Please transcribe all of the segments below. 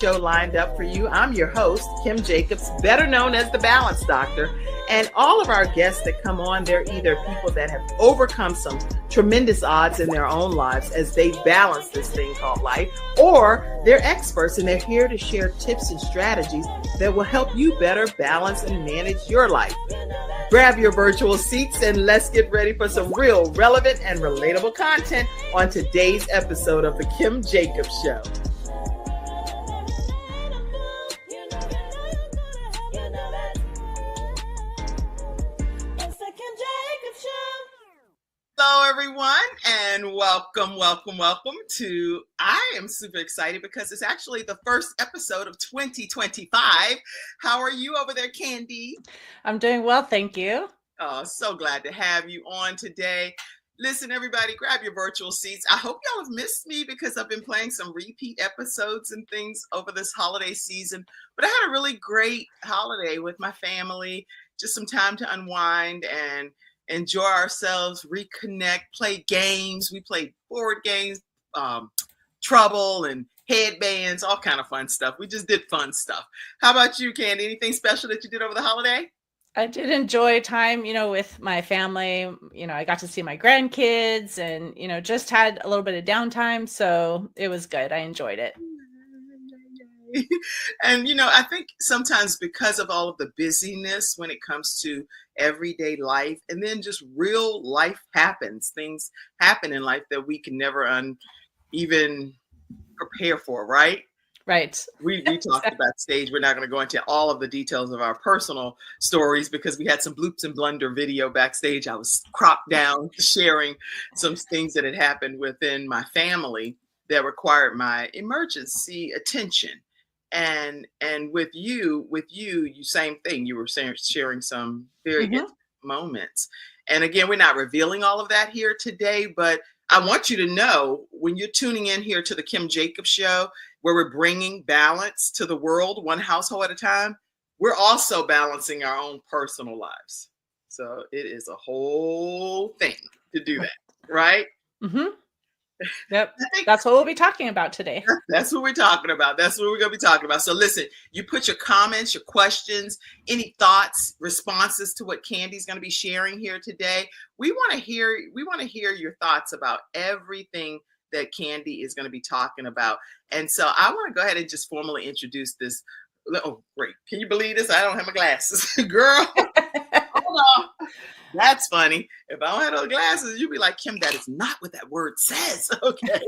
Show lined up for you. I'm your host, Kim Jacobs, better known as the Balance Doctor. And all of our guests that come on, they're either people that have overcome some tremendous odds in their own lives as they balance this thing called life, or they're experts and they're here to share tips and strategies that will help you better balance and manage your life. Grab your virtual seats and let's get ready for some real relevant and relatable content on today's episode of The Kim Jacobs Show. Hello, everyone, and welcome to, I am super excited because it's actually the first episode of 2025. How are you over there, Candy? I'm doing well, thank you. Oh, so glad to have you on today. Listen, everybody, grab your virtual seats. I hope y'all have missed me because I've been playing some repeat episodes and things over this holiday season, but I had a really great holiday with my family, just some time to unwind and enjoy ourselves, reconnect, play games. We played board games, Trouble and headbands, all kind of fun stuff. We just did fun stuff. How about you, Candy? Anything special that you did over the holiday? I did enjoy time, with my family. I got to see my grandkids and, just had a little bit of downtime. So it was good. I enjoyed it. And, I think sometimes because of all of the busyness when it comes to everyday life, and then just real life happens, things happen in life that we can never even prepare for, right? Right. We talked about stage. We're not going to go into all of the details of our personal stories because we had some bloops and blunder video backstage. I was cropped down sharing some things that had happened within my family that required my emergency attention. And with you, same thing. You were sharing some very intimate moments. And again, we're not revealing all of that here today, but I want you to know when you're tuning in here to the Kim Jacobs Show, where we're bringing balance to the world, one household at a time, we're also balancing our own personal lives. So it is a whole thing to do that, right? Mm-hmm. Yep. That's what we'll be talking about today. That's what we're talking about. That's what we're going to be talking about. So listen, you put your comments, your questions, any thoughts, responses to what Candy's going to be sharing here today. We want to hear your thoughts about everything that Candy is going to be talking about. And so I want to go ahead and just formally introduce this. Oh, great. Can you believe this? I don't have my glasses. Girl, hold on. That's funny. If I don't have those glasses, you'd be like, Kim, that is not what that word says. Okay.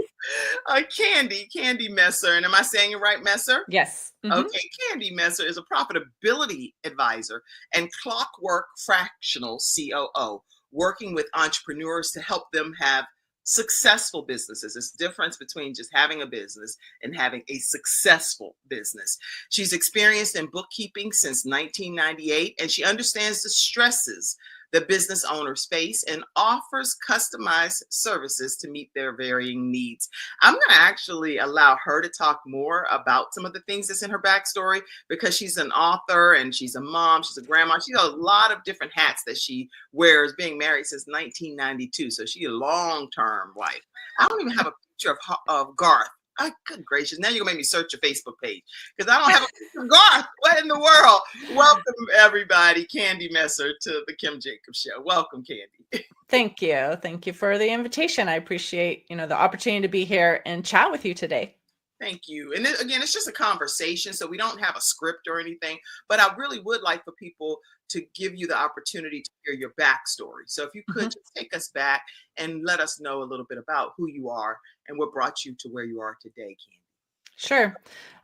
Candy Messer. And am I saying it right, Messer? Yes. Mm-hmm. Okay. Candy Messer is a profitability advisor and Clockwork fractional COO, working with entrepreneurs to help them have successful businesses. There's a difference between just having a business and having a successful business. She's experienced in bookkeeping since 1998, and she understands the stresses that business owners face and offers customized services to meet their varying needs. I'm going to actually allow her to talk more about some of the things that's in her backstory because she's an author and she's a mom, she's a grandma. She's got a lot of different hats that she wears, being married since 1992. So she's a long-term wife. I don't even have a picture of Garth. Oh, good gracious. Now you're going to make me search your Facebook page because I don't have a picture of Garth. What in the world? Welcome, everybody. Candy Messer to the Kim Jacobs Show. Welcome, Candy. Thank you. Thank you for the invitation. I appreciate, the opportunity to be here and chat with you today. Thank you. And again, it's just a conversation, so we don't have a script or anything, but I really would like for people to give you the opportunity to hear your backstory. So if you could just take us back and let us know a little bit about who you are and what brought you to where you are today, Candy. Sure.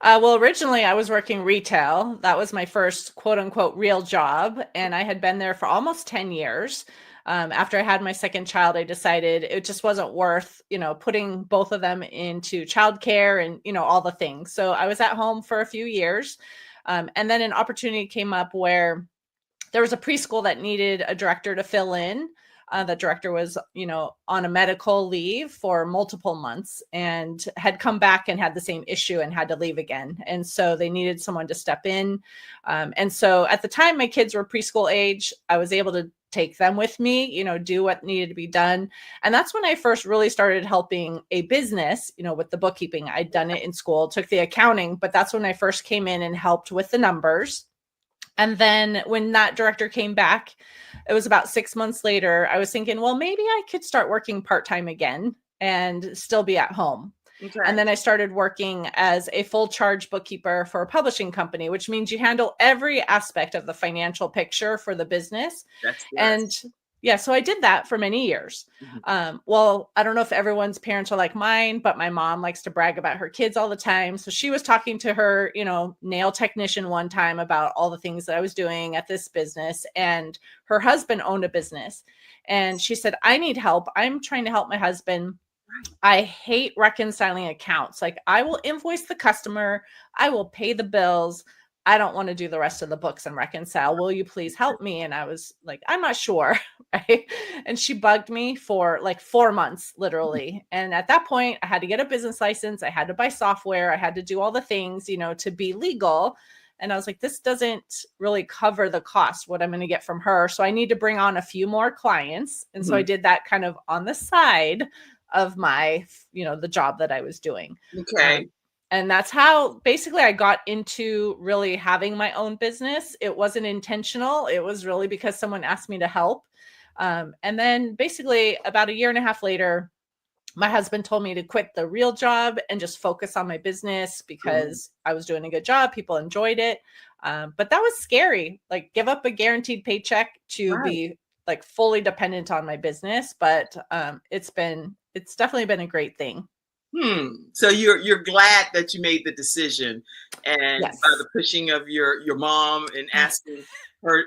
Well, originally I was working retail. That was my first quote unquote real job. And I had been there for almost 10 years. After I had my second child, I decided it just wasn't worth, putting both of them into childcare and, all the things. So I was at home for a few years. And then an opportunity came up where there was a preschool that needed a director to fill in. The director was, on a medical leave for multiple months and had come back and had the same issue and had to leave again. And so they needed someone to step in. And so at the time, my kids were preschool age. I was able to take them with me, do what needed to be done. And that's when I first really started helping a business, with the bookkeeping. I'd done it in school, took the accounting, but that's when I first came in and helped with the numbers. And then when that director came back, it was about 6 months later, I was thinking, well, maybe I could start working part-time again and still be at home. Okay. And then I started working as a full charge bookkeeper for a publishing company, which means you handle every aspect of the financial picture for the business. That's good. And yeah, so I did that for many years. Well, I don't know if everyone's parents are like mine, but my mom likes to brag about her kids all the time. So she was talking to her, nail technician one time about all the things that I was doing at this business. And her husband owned a business. And she said, I need help. I'm trying to help my husband. I hate reconciling accounts. Like, I will invoice the customer. I will pay the bills. I don't want to do the rest of the books and reconcile. Will you please help me? And I was like, I'm not sure. Right. And she bugged me for like 4 months, literally. And at that point, I had to get a business license. I had to buy software. I had to do all the things, to be legal. And I was like, this doesn't really cover the cost, what I'm going to get from her. So I need to bring on a few more clients. And so I did that kind of on the side of my, the job that I was doing. Okay. And that's how basically I got into really having my own business. It wasn't intentional. It was really because someone asked me to help. And then basically about 1.5 years later, my husband told me to quit the real job and just focus on my business because I was doing a good job. People enjoyed it. But that was scary, like give up a guaranteed paycheck to be like fully dependent on my business. But it's definitely been a great thing. So you're glad that you made the decision, and by the pushing of your mom and asking her,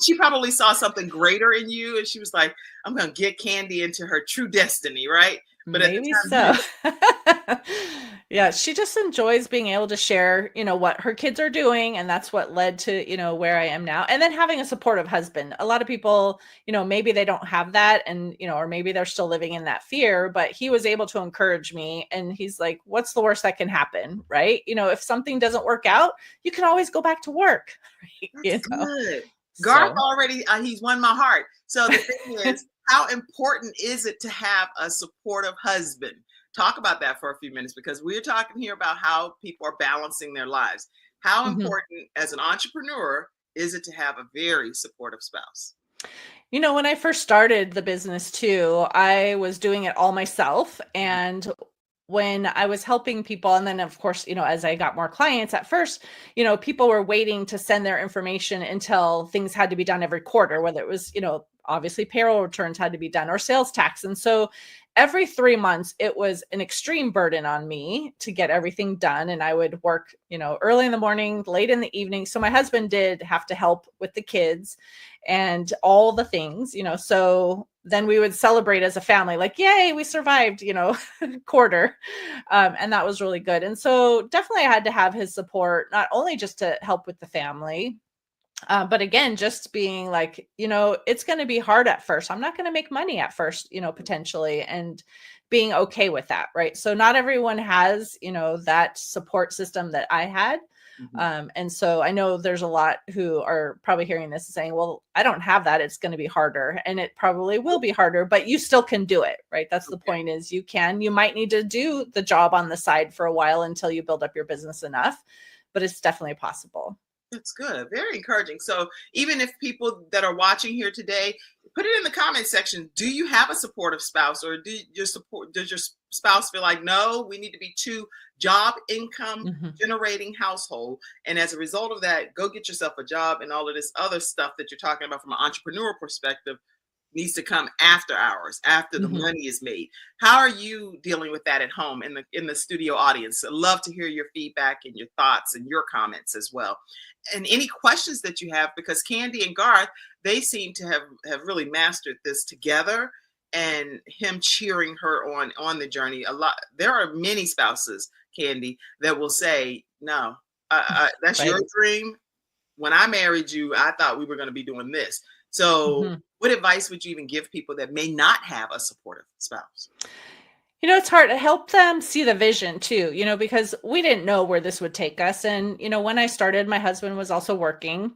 she probably saw something greater in you, and she was like, "I'm going to get Candy into her true destiny," right? But maybe so. Yeah, she just enjoys being able to share, what her kids are doing. And that's what led to, where I am now. And then having a supportive husband. A lot of people, maybe they don't have that and, or maybe they're still living in that fear, but he was able to encourage me. And he's like, what's the worst that can happen? Right. If something doesn't work out, you can always go back to work. Right? Good. Garth already, he's won my heart. So the thing is, how important is it to have a supportive husband? Talk about that for a few minutes, because we're talking here about how people are balancing their lives. How important as an entrepreneur is it to have a very supportive spouse? When I first started the business too, I was doing it all myself. And when I was helping people, and then of course, as I got more clients at first, people were waiting to send their information until things had to be done every quarter, whether it was, obviously payroll returns had to be done or sales tax. And so every 3 months, it was an extreme burden on me to get everything done. And I would work, early in the morning, late in the evening. So my husband did have to help with the kids and all the things, so then we would celebrate as a family, like, yay, we survived, quarter. And that was really good. And so definitely I had to have his support, not only just to help with the family, but again, just being like, it's going to be hard at first. I'm not going to make money at first, potentially, and being okay with that. Right. So not everyone has, that support system that I had. And so I know there's a lot who are probably hearing this and saying, well, I don't have that. It's going to be harder, and it probably will be harder, but you still can do it. Right. That's the point, is you might need to do the job on the side for a while until you build up your business enough, but it's definitely possible. That's good. Very encouraging. So even if people that are watching here today, put it in the comment section. Do you have a supportive spouse, or does your spouse feel like, no, we need to be two job income generating household? And as a result of that, go get yourself a job, and all of this other stuff that you're talking about from an entrepreneur perspective needs to come after hours, after the money is made. How are you dealing with that at home in the studio audience? I'd love to hear your feedback and your thoughts and your comments as well. And any questions that you have, because Candy and Garth, they seem to have really mastered this together, and him cheering her on the journey. There are many spouses, Candy, that will say, no, that's your dream. When I married you, I thought we were going to be doing this. So what advice would you even give people that may not have a supportive spouse? It's hard to help them see the vision too, because we didn't know where this would take us. And, when I started, my husband was also working,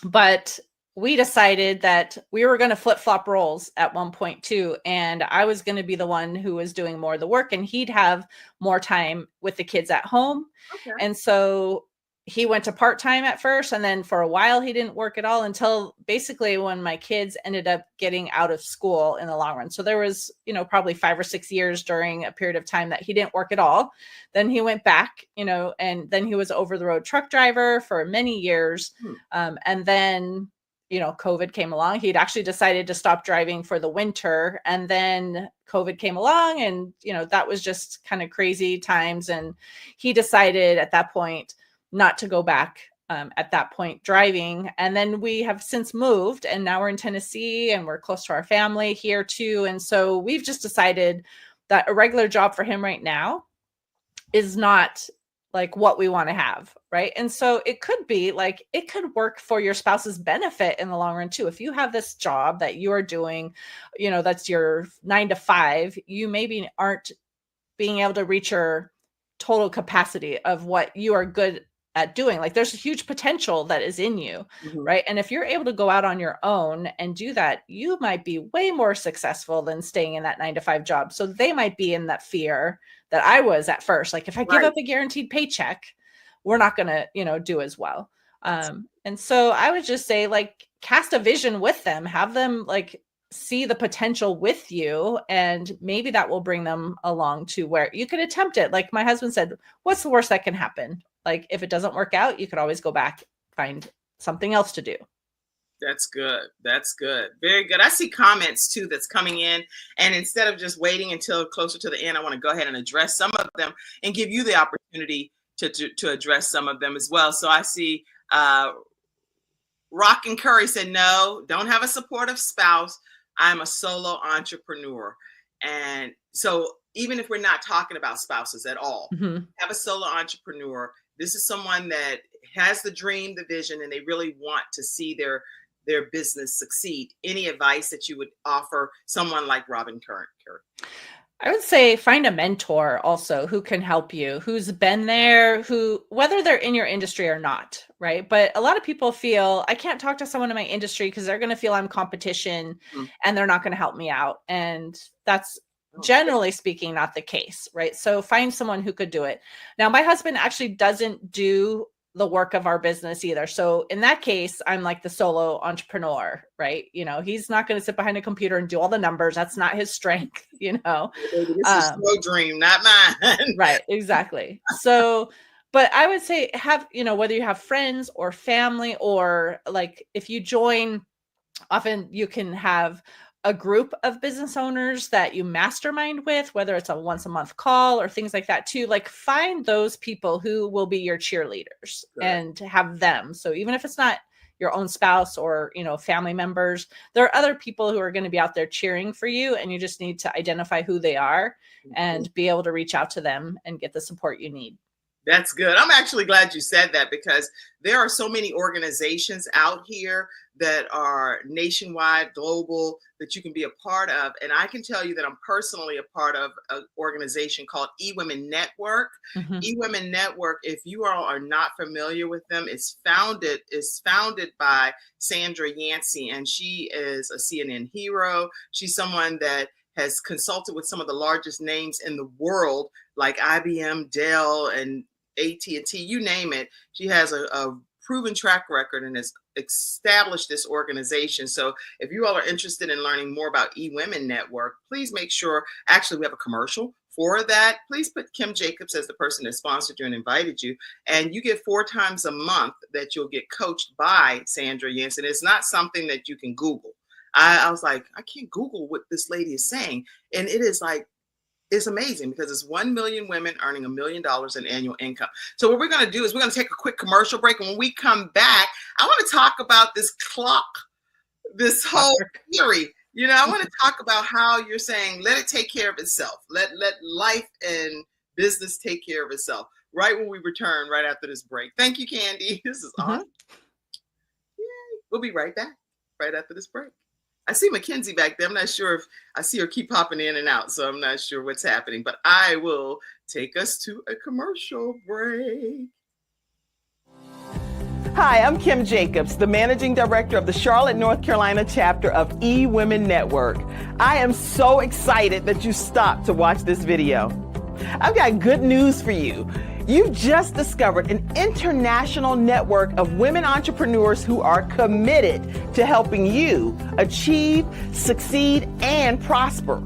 but we decided that we were going to flip-flop roles at one point too, and I was going to be the one who was doing more of the work, and he'd have more time with the kids at home. Okay. And so he went to part-time at first, and then for a while he didn't work at all until basically when my kids ended up getting out of school in the long run. So there was, probably 5 or 6 years during a period of time that he didn't work at all. Then he went back, and then he was over the road truck driver for many years. And then COVID came along. He'd actually decided to stop driving for the winter, and then COVID came along, and that was just kind of crazy times. And he decided at that point not to go back at that point driving. And then we have since moved, and now we're in Tennessee, and we're close to our family here too. And so we've just decided that a regular job for him right now is not like what we want to have, right? And so it could be like, it could work for your spouse's benefit in the long run too. If you have this job that you are doing, that's your 9 to 5, you maybe aren't being able to reach your total capacity of what you are good at doing. Like there's a huge potential that is in you, right? And if you're able to go out on your own and do that, you might be way more successful than staying in that 9 to 5 job. So they might be in that fear that I was at first. Like if I give up a guaranteed paycheck, we're not going to, do as well. And so I would just say, like, cast a vision with them, have them like see the potential with you, and maybe that will bring them along to where you could attempt it. Like my husband said, what's the worst that can happen? Like if it doesn't work out, you could always go back, find something else to do. That's good. That's good. Very good. I see comments too that's coming in. And instead of just waiting until closer to the end, I want to go ahead and address some of them and give you the opportunity to address some of them as well. So I see Rock and Curry said, no, don't have a supportive spouse. I'm a solo entrepreneur. And so even if we're not talking about spouses at all, have a solo entrepreneur. This is someone that has the dream, the vision, and they really want to see their business succeed. Any advice that you would offer someone like Robin Curry? I would say find a mentor also who can help you, who's been there, who, whether they're in your industry or not, right? But a lot of people feel, I can't talk to someone in my industry because they're going to feel I'm competition and they're not going to help me out. And that's generally speaking not the case, right? So find someone who could do it. Now, my husband actually doesn't do the work of our business either. So in that case, I'm like the solo entrepreneur, right? He's not going to sit behind a computer and do all the numbers. That's not his strength, This is your dream, not mine. Right, exactly. So, but I would say have, whether you have friends or family, or like if you join, often you can have a group of business owners that you mastermind with, whether it's a once a month call or things like that too. Like find those people who will be your cheerleaders and have them. So even if it's not your own spouse or, family members, there are other people who are going to be out there cheering for you, and you just need to identify who they are and be able to reach out to them and get the support you need. That's good. I'm actually glad you said that, because there are so many organizations out here that are nationwide, global, that you can be a part of. And I can tell you that I'm personally a part of an organization called eWomen Network. eWomen Network, if you all are not familiar with them, is founded by Sandra Yancey, and she is a CNN hero. She's someone that has consulted with some of the largest names in the world, like IBM, Dell, and AT&T, you name it. She has a proven track record and has established this organization. So if you all are interested in learning more about eWomen Network, please make sure, actually we have a commercial for that. Please put Kim Jacobs as the person that sponsored you and invited you. And you get 4 times a month that you'll get coached by Sandra Jensen. It's not something that you can Google. I was like, I can't Google what this lady is saying. And it is like, it's amazing, because it's 1 million women earning $1 million in annual income. So what we're going to do is we're going to take a quick commercial break. And when we come back, I want to talk about this whole theory. I want to talk about how you're saying, let it take care of itself. Let life and business take care of itself. Right when we return, right after this break. Thank you, Candy. This is awesome. Yay. We'll be right back, right after this break. I see Mackenzie back there. I'm not sure if I see her keep popping in and out, so I'm not sure what's happening, but I will take us to a commercial break. Hi, I'm Kim Jacobs, the Managing Director of the Charlotte, North Carolina chapter of eWomen Network. I am so excited that you stopped to watch this video. I've got good news for you. You've just discovered an international network of women entrepreneurs who are committed to helping you achieve, succeed, and prosper.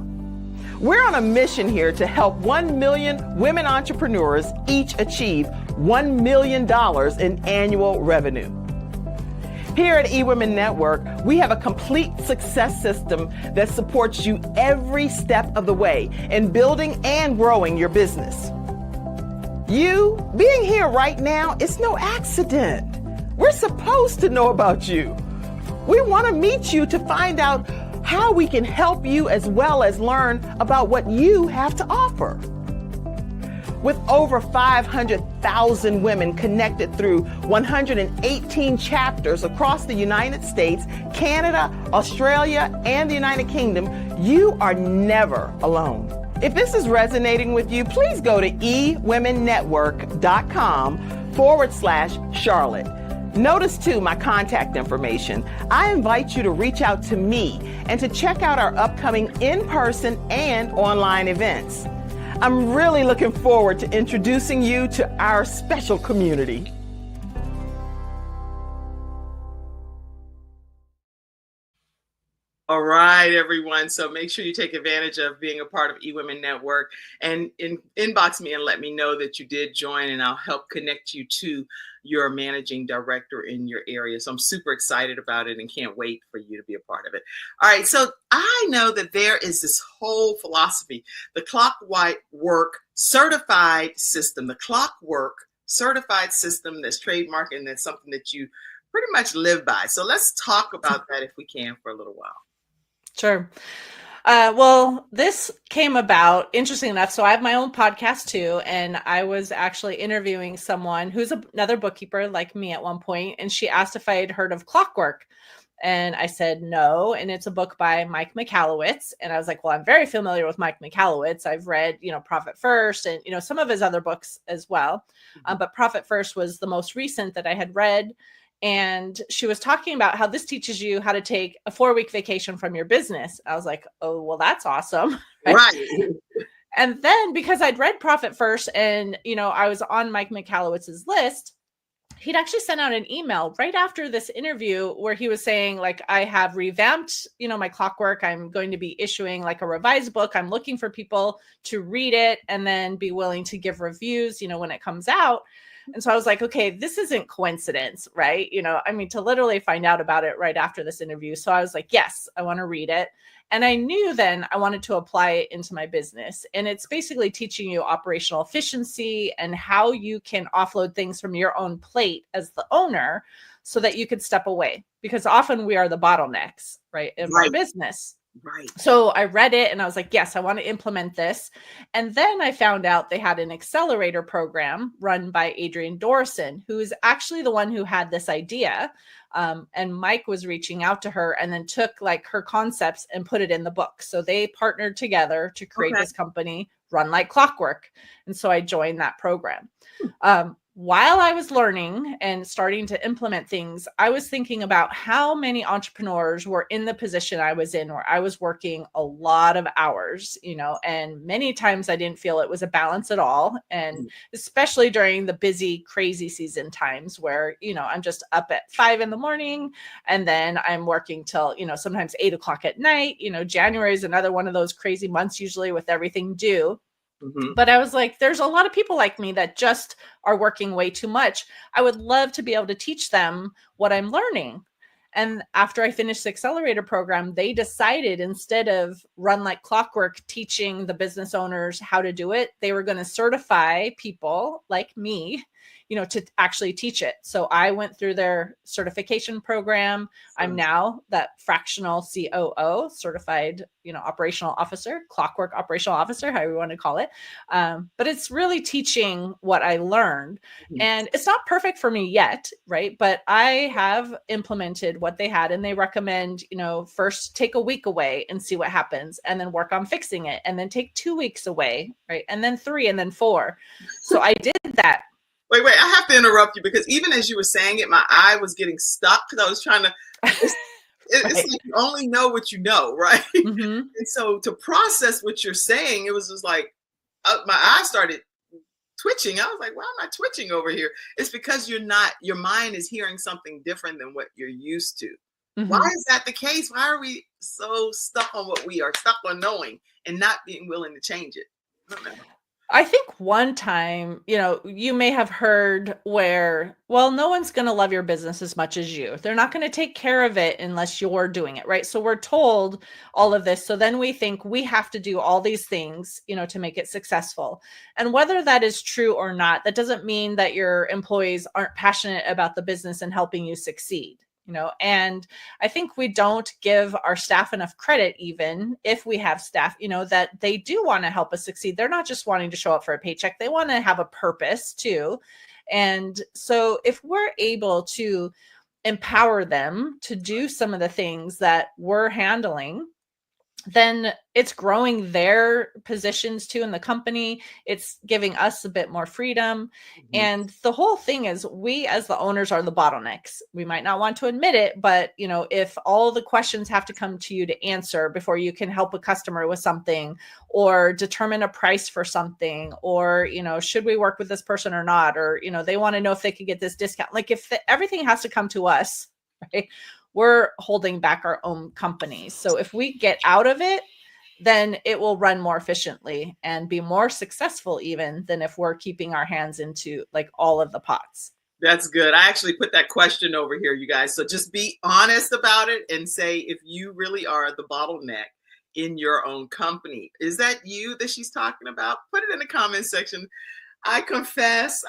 We're on a mission here to help 1 million women entrepreneurs each achieve $1 million in annual revenue. Here at eWomen Network, we have a complete success system that supports you every step of the way in building and growing your business. You being here right now is no accident. We're supposed to know about you. We want to meet you to find out how we can help you as well as learn about what you have to offer. With over 500,000 women connected through 118 chapters across the United States, Canada, Australia, and the United Kingdom, you are never alone. If this is resonating with you, please go to ewomennetwork.com/Charlotte. Notice too my contact information. I invite you to reach out to me and to check out our upcoming in-person and online events. I'm really looking forward to introducing you to our special community. All right, everyone. So make sure you take advantage of being a part of eWomen Network and inbox me and let me know that you did join, and I'll help connect you to your managing director in your area. So I'm super excited about it and can't wait for you to be a part of it. All right. So I know that there is this whole philosophy, the Clockwork certified system, the Clockwork certified system that's trademarked, and that's something that you pretty much live by. So let's talk about that if we can for a little while. Sure. Well, this came about, interesting enough. So I have my own podcast too, and I was actually interviewing someone who's another bookkeeper like me at one point, and she asked if I had heard of Clockwork. And I said no, and it's a book by Mike Michalowicz. And I was like, well, I'm very familiar with Mike Michalowicz. I've read, Profit First and, some of his other books as well. But Profit First was the most recent that I had read. And she was talking about how this teaches you how to take a 4-week vacation from your business. I was like, oh, well, that's awesome. Right. And then because I'd read Profit First and, I was on Mike Michalowicz's list, he'd actually sent out an email right after this interview where he was saying, like, I have revamped, my Clockwork. I'm going to be issuing like a revised book. I'm looking for people to read it and then be willing to give reviews, when it comes out. And so I was like, okay, this isn't coincidence, right? To literally find out about it right after this interview. So I was like, yes, I want to read it. And I knew then I wanted to apply it into my business. And it's basically teaching you operational efficiency and how you can offload things from your own plate as the owner so that you could step away, because often we are the bottlenecks, right, in our business. Right. So I read it and I was like, yes, I want to implement this. And then I found out they had an accelerator program run by Adrienne Dorson, who is actually the one who had this idea. And Mike was reaching out to her and then took like her concepts and put it in the book. So they partnered together to create this company, Run Like Clockwork. And so I joined that program. While I was learning and starting to implement things, I was thinking about how many entrepreneurs were in the position I was in, where I was working a lot of hours, and many times I didn't feel it was a balance at all. And especially during the busy, crazy season times where, I'm just up at 5 a.m. and then I'm working till, sometimes 8 o'clock at night. January is another one of those crazy months, usually with everything due. But I was like, there's a lot of people like me that just are working way too much. I would love to be able to teach them what I'm learning. And after I finished the accelerator program, they decided, instead of Run Like Clockwork teaching the business owners how to do it, they were going to certify people like me, to actually teach it. So I went through their certification program. I'm now that fractional COO, certified, operational officer, Clockwork operational officer, however you want to call it. But it's really teaching what I learned. And it's not perfect for me yet, right? But I have implemented what they had, and they recommend, first take a week away and see what happens, and then work on fixing it, and then take 2 weeks away, right? And then 3, and then 4. So I did that. Wait, I have to interrupt you because even as you were saying it, my eye was getting stuck because I was trying to, it's Right. like you only know what you know, right? Hmm. And so to process what you're saying, it was just like, my eye started twitching. I was like, why am I twitching over here? It's because your mind is hearing something different than what you're used to. Why Hmm. is that the case? Why are we so stuck on what we are stuck on knowing and not being willing to change it? I don't know. I think one time, you may have heard where, well, no one's going to love your business as much as you. They're not going to take care of it unless you're doing it, right? So we're told all of this. So then we think we have to do all these things, to make it successful. And whether that is true or not, that doesn't mean that your employees aren't passionate about the business and helping you succeed. And I think we don't give our staff enough credit, even if we have staff, that they do want to help us succeed. They're not just wanting to show up for a paycheck. They want to have a purpose too. And so if we're able to empower them to do some of the things that we're handling, then it's growing their positions too in the company. It's giving us a bit more freedom. Mhm. And the whole thing is we as the owners are the bottlenecks. We might not want to admit it, but if all the questions have to come to you to answer before you can help a customer with something or determine a price for something, or, should we work with this person or not? Or, they want to know if they could get this discount. Like if everything has to come to us, right? We're holding back our own companies. So if we get out of it, then it will run more efficiently and be more successful even than if we're keeping our hands into like all of the pots. That's good. I actually put that question over here, you guys. So just be honest about it and say if you really are the bottleneck in your own company. Is that you that she's talking about? Put it in the comment section. I confess,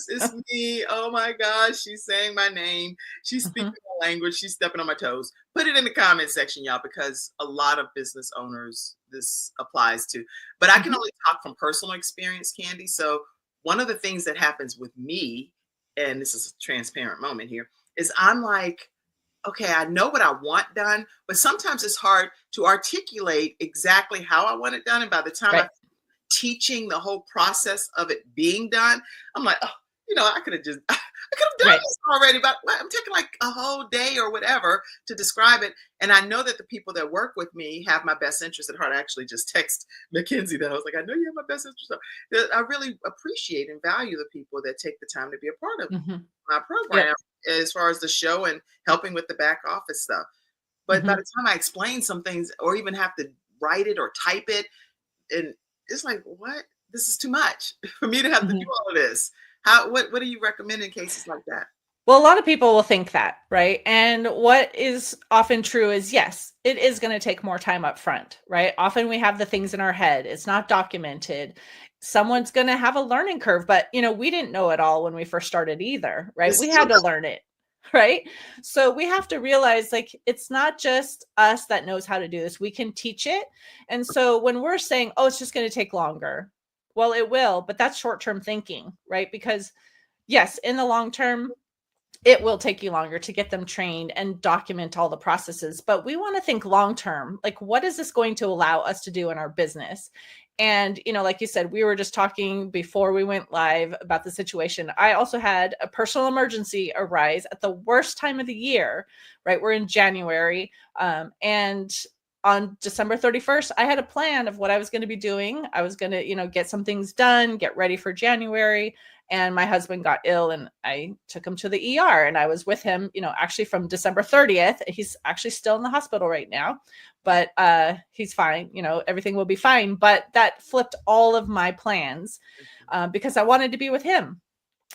it's me. Oh my gosh, she's saying my name. She's speaking my language. She's stepping on my toes. Put it in the comment section, y'all, because a lot of business owners this applies to. But I can only talk from personal experience, Candy. So one of the things that happens with me, and this is a transparent moment here, is I'm like, okay, I know what I want done, but sometimes it's hard to articulate exactly how I want it done. And by the time Right. I teaching the whole process of it being done, I'm like, oh, I could have done Right. this already, but I'm taking like a whole day or whatever to describe it. And I know that the people that work with me have my best interest at heart. I actually just text Mackenzie that I was like, I know you have my best interest. So I really appreciate and value the people that take the time to be a part of Mm-hmm. my Yep. program as far as the show and helping with the back office stuff. But by Mm-hmm. the time I explain some things or even have to write it or type it, and it's like, what? This is too much for me to have to do Mm-hmm. all of this. What do you recommend in cases like that? Well, a lot of people will think that, right? And what is often true is yes, it is going to take more time up front, right? Often we have the things in our head, it's not documented. Someone's going to have a learning curve, but we didn't know it all when we first started either, right? This We is had to learn it, right? So we have to realize like it's not just us that knows how to do this. We can teach it. And so when we're saying, "Oh, it's just going to take longer." Well, it will, but that's short-term thinking, right? Because yes, in the long term, it will take you longer to get them trained and document all the processes. But we want to think long term. Like, what is this going to allow us to do in our business? And, like you said, we were just talking before we went live about the situation. I also had a personal emergency arise at the worst time of the year, right? We're in January. And on December 31st, I had a plan of what I was going to be doing. I was going to, get some things done, get ready for January. And my husband got ill and I took him to the ER and I was with him, actually from December 30th. He's actually still in the hospital right now, but he's fine. Everything will be fine. But that flipped all of my plans because I wanted to be with him.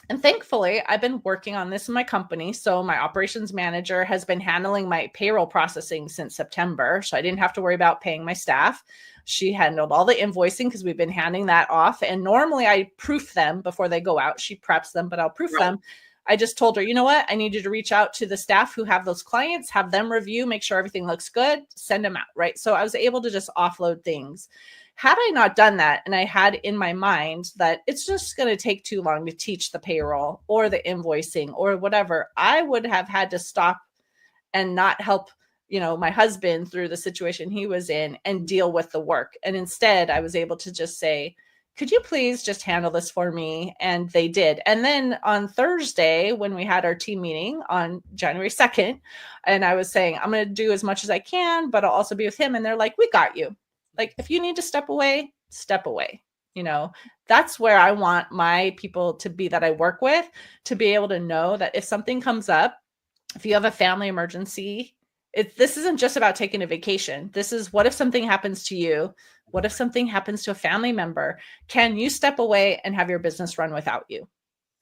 And thankfully, I've been working on this in my company. So my operations manager has been handling my payroll processing since September. So I didn't have to worry about paying my staff. She handled all the invoicing because we've been handing that off. And normally I proof them before they go out. She preps them, but I'll proof Right. them. I just told her, you know what? I need you to reach out to the staff who have those clients, have them review, make sure everything looks good, send them out. Right. So I was able to just offload things. Had I not done that, and I had in my mind that it's just going to take too long to teach the payroll or the invoicing or whatever, I would have had to stop and not help, my husband through the situation he was in and deal with the work. And instead, I was able to just say, could you please just handle this for me? And they did. And then on Thursday, when we had our team meeting on January 2nd, and I was saying, I'm going to do as much as I can, but I'll also be with him. And they're like, we got you. Like, if you need to step away, step away. You know, that's where I want my people to be that I work with, to be able to know that if something comes up, if you have a family emergency, this isn't just about taking a vacation. This is, what if something happens to you? What if something happens to a family member? Can you step away and have your business run without you?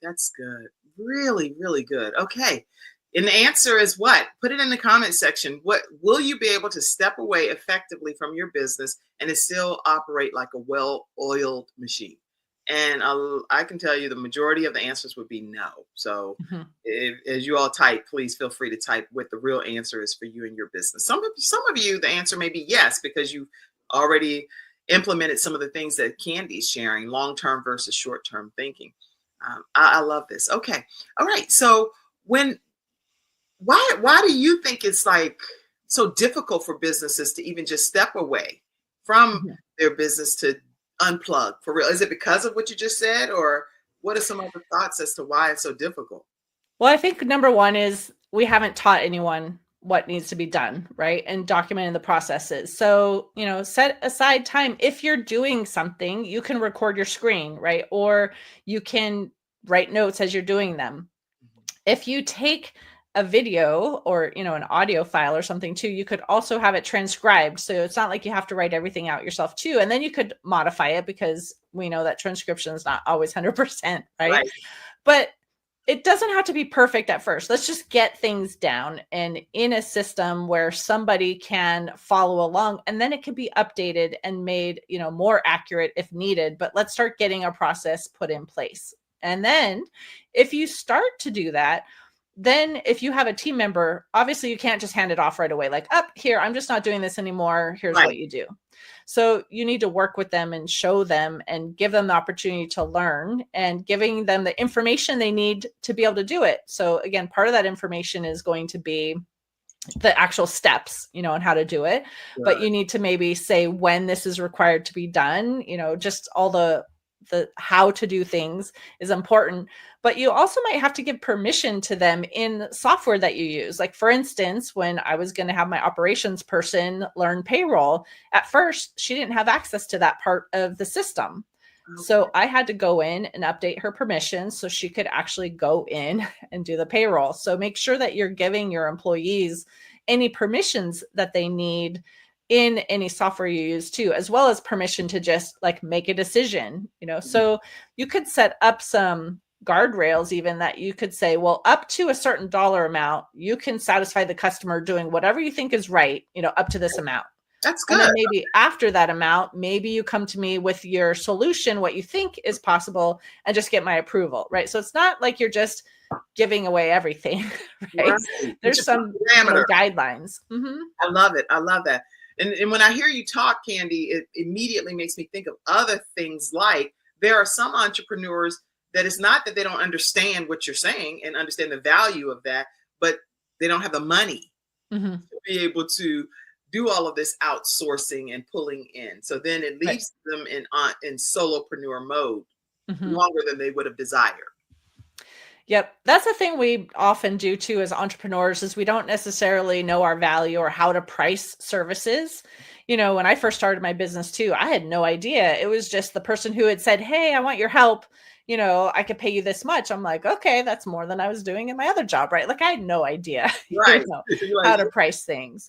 That's good. Really, really good. Okay. And the answer is what? Put it in the comment section. What will you be able to step away effectively from your business and it still operate like a well-oiled machine? And I can tell you the majority of the answers would be no. So as you all type, please feel free to type what the real answer is for you and your business. Some of you, the answer may be yes, because you already implemented some of the things that Candy's sharing, long-term versus short-term thinking. I love this. Okay. All right. So why do you think it's like so difficult for businesses to even just step away from their business to unplug for real? Is it because of what you just said, or what are some other thoughts as to why it's so difficult? Well, I think number one is we haven't taught anyone what needs to be done, right? And documenting the processes. So, you know, set aside time. If you're doing something, you can record your screen, right? Or you can write notes as you're doing them. If you take a video or, you know, an audio file or something too, you could also have it transcribed. So it's not like you have to write everything out yourself too. And then you could modify it, because we know that transcription is not always 100%, right? But it doesn't have to be perfect at first. Let's just get things down and in a system where somebody can follow along, and then it can be updated and made, you know, more accurate if needed. But let's start getting a process put in place. And then if you start to do that, then if you have a team member, obviously you can't just hand it off right away. Like, up here, I'm just not doing this anymore. Here's what you do. So you need to work with them and show them and give them the opportunity to learn, and giving them the information they need to be able to do it. So again, part of that information is going to be the actual steps, you know, on how to do it. But you need to maybe say when this is required to be done, you know, just all the how to do things is important. But you also might have to give permission to them in software that you use. Like, for instance, when I was going to have my operations person learn payroll, at first she didn't have access to that part of the system. So I had to go in and update her permissions so she could actually go in and do the payroll. So make sure that you're giving your employees any permissions that they need in any software you use too, as well as permission to just like make a decision, you know. So you could set up some guardrails even, that you could say, well, up to a certain dollar amount, you can satisfy the customer doing whatever you think is right, you know, up to this amount. That's good. And then maybe after that amount, maybe you come to me with your solution, what you think is possible, and just get my approval, right? So it's not like you're just giving away everything, right? There's some guidelines. I love it. I love that. And when I hear you talk, Candy, it immediately makes me think of other things. Like, there are some entrepreneurs that it's not that they don't understand what you're saying and understand the value of that, but they don't have the money to be able to do all of this outsourcing and pulling in. So then it leaves them in solopreneur mode longer than they would have desired. Yep. That's the thing we often do too as entrepreneurs, is we don't necessarily know our value or how to price services. You know, when I first started my business too, I had no idea. It was just the person who had said, hey, I want your help. You know, I could pay you this much. I'm like, okay, that's more than I was doing in my other job, right? Like, I had no idea you know, how to price things.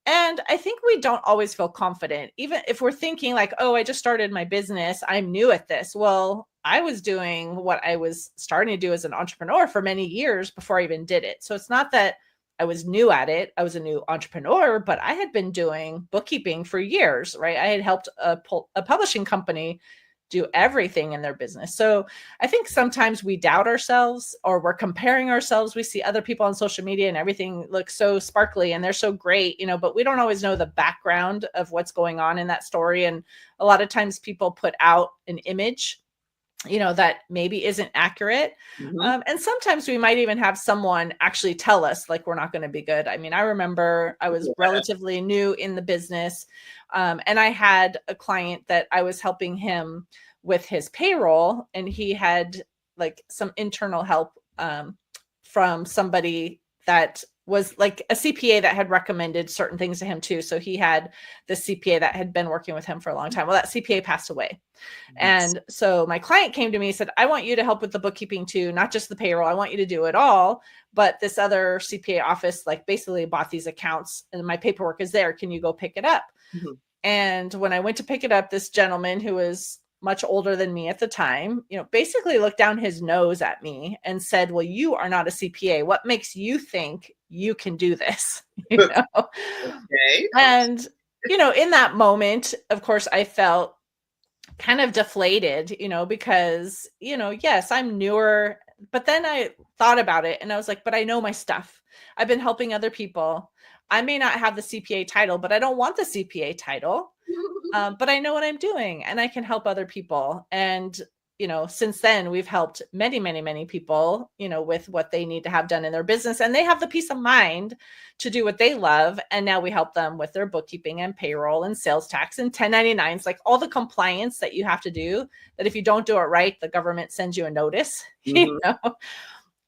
And I think we don't always feel confident, even if we're thinking like, oh, I just started my business, I'm new at this. Well, I was doing what I was starting to do as an entrepreneur for many years before I even did it. So it's not that I was new at it. I was a new entrepreneur, but I had been doing bookkeeping for years, right? I had helped a publishing company do everything in their business. So I think sometimes we doubt ourselves, or we're comparing ourselves. We see other people on social media and everything looks so sparkly and they're so great, you know, but we don't always know the background of what's going on in that story. And a lot of times people put out an image that maybe isn't accurate. Mhm. And sometimes we might even have someone actually tell us like we're not going to be good. I mean, I remember I was Yeah. relatively new in the business, and I had a client that I was helping him with his payroll, and he had like some internal help from somebody that was like a CPA that had recommended certain things to him too. So he had the CPA that had been working with him for a long time. Well, that CPA passed away. Yes. And so my client came to me and said, I want you to help with the bookkeeping too, not just the payroll. I want you to do it all. But this other CPA office, like basically bought these accounts and my paperwork is there. Can you go pick it up? Mhm. And when I went to pick it up, this gentleman who was much older than me at the time, basically looked down his nose at me and said, well, you are not a CPA. What makes you think you can do this? Okay. And, in that moment, of course, I felt kind of deflated, because, yes, I'm newer, but then I thought about it and I was like, but I know my stuff. I've been helping other people. I may not have the CPA title, but I don't want the CPA title. But I know what I'm doing and I can help other people. And, since then we've helped many, many, many people, with what they need to have done in their business, and they have the peace of mind to do what they love. And now we help them with their bookkeeping and payroll and sales tax and 1099s, like all the compliance that you have to do, that if you don't do it right, the government sends you a notice, Mhm.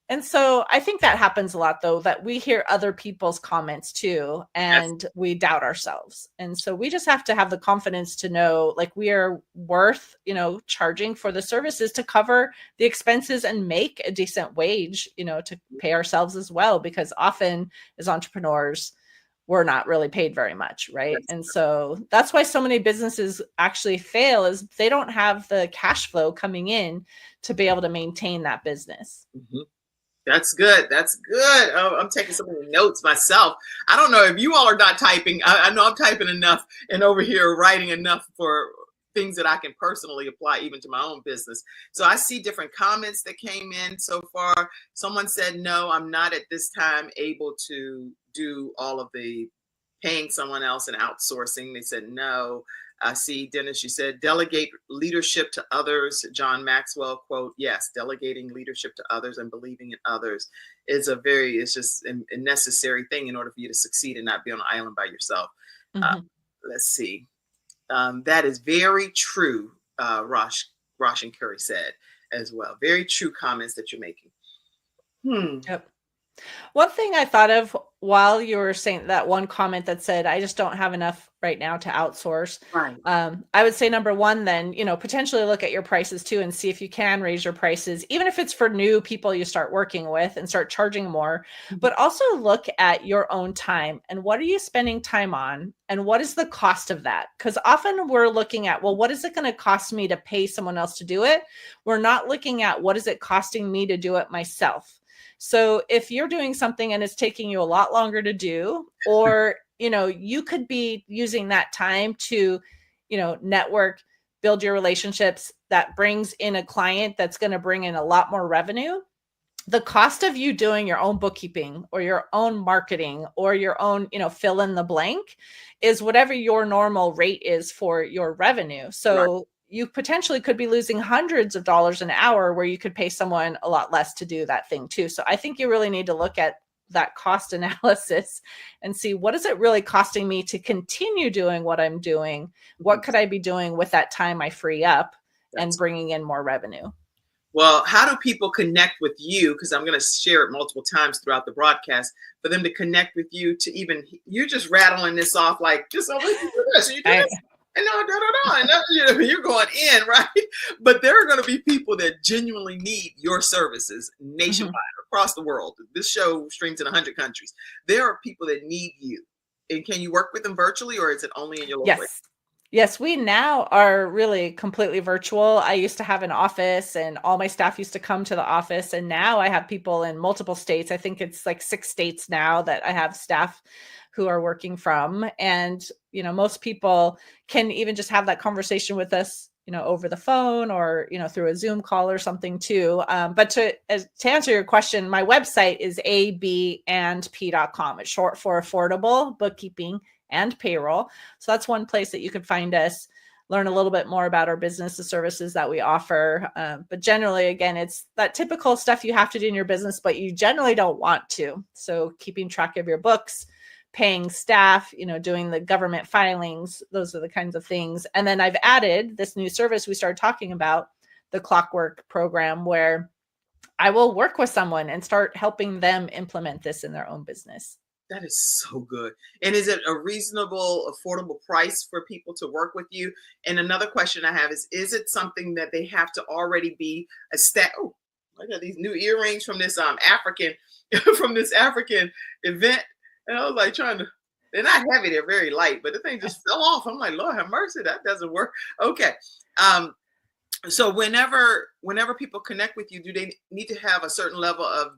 And so I think that happens a lot, though, that we hear other people's comments too, Yes. and we doubt ourselves. And so we just have to have the confidence to know, like, we are worth, charging for the services to cover the expenses and make a decent wage, to pay ourselves as well, because often as entrepreneurs, we're not really paid very much, right? Yes. And so that's why so many businesses actually fail, is they don't have the cash flow coming in to be able to maintain that business. Mhm. That's good. That's good. Oh, I'm taking so many notes myself. I don't know if you all are not typing. I know I'm typing enough and over here writing enough for things that I can personally apply even to my own business. So I see different comments that came in so far. Someone said, no, I'm not at this time able to do all of the paying someone else and outsourcing. They said, no. I see, Dennis, you said delegate leadership to others. John Maxwell quote, yes, delegating leadership to others and believing in others it's just a necessary thing in order for you to succeed and not be on an island by yourself. Uh, Mhm. let's see. That is very true, Rosh and Curry said as well. Very true comments that you're making. Yep. One thing I thought of while you were saying that one comment that said, I just don't have enough right now to outsource. Right. I would say number one, then, potentially look at your prices too and see if you can raise your prices, even if it's for new people you start working with, and start charging more. Mhm. But also look at your own time and what are you spending time on and what is the cost of that? Because often we're looking at, well, what is it going to cost me to pay someone else to do it? We're not looking at what is it costing me to do it myself. So if you're doing something and it's taking you a lot longer to do, or, you could be using that time to, network, build your relationships that brings in a client that's going to bring in a lot more revenue. The cost of you doing your own bookkeeping or your own marketing or your own, fill in the blank is whatever your normal rate is for your revenue. Right. So you potentially could be losing hundreds of dollars an hour where you could pay someone a lot less to do that thing too. So I think you really need to look at that cost analysis and see, what is it really costing me to continue doing what I'm doing? What could I be doing with that time I free up and That's bringing in more revenue? Well, how do people connect with you? Because I'm going to share it multiple times throughout the broadcast for them to connect with you. To even you're just rattling this off like just over here, this, you do I, this, and no, and you're going in, right? But there are going to be people that genuinely need your services nationwide, across the world. This show streams in 100 countries. There are people that need you, and can you work with them virtually, or is it only in your local area? Yes. Yes, we now are really completely virtual. I used to have an office and all my staff used to come to the office. And now I have people in multiple states. I think it's like 6 states now that I have staff who are working from. And, most people can even just have that conversation with us, over the phone or, through a Zoom call or something too. But to answer your question, my website is abandp.com. It's short for Affordable Bookkeeping and Payroll. So that's one place that you could find us. learn a little bit more about our business, the services that we offer. But generally, again, it's that typical stuff you have to do in your business, but you generally don't want to. So keeping track of your books, paying staff, doing the government filings, those are the kinds of things. And then I've added this new service we started talking about, the Clockwork program, where I will work with someone and start helping them implement this in their own business. That is so good. And is it a reasonable, affordable price for people to work with you? And another question I have is it something that they have to already be Oh, I got these new earrings from this African event. And I was like they're not heavy, they're very light, but the thing just fell off. I'm like, Lord have mercy, that doesn't work. Okay. So whenever people connect with you, do they need to have a certain level of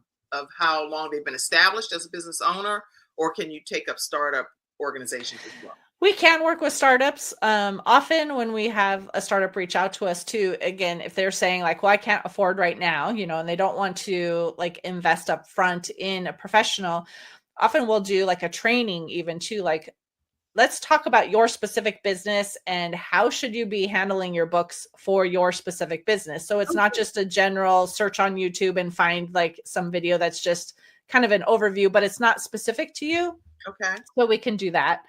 how long they've been established as a business owner, or can you take up startup organizations as well? We can work with startups. Often when we have a startup reach out to us too, again, if they're saying like, well, I can't afford right now, and they don't want to like invest up front in a professional, often we'll do like a training even too, like, let's talk about your specific business and how should you be handling your books for your specific business. So it's not just a general search on YouTube and find like some video that's just kind of an overview, but it's not specific to you. Okay. So we can do that.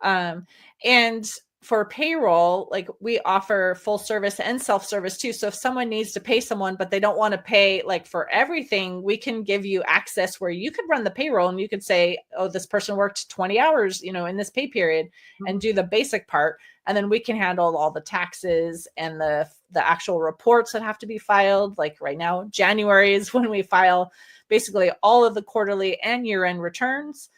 And for payroll, like we offer full service and self-service too. So if someone needs to pay someone, but they don't want to pay like for everything, we can give you access where you could run the payroll and you could say, oh, this person worked 20 hours, in this pay period, and do the basic part. And then we can handle all the taxes and the actual reports that have to be filed. Like right now, January is when we file basically all of the quarterly and year-end returns.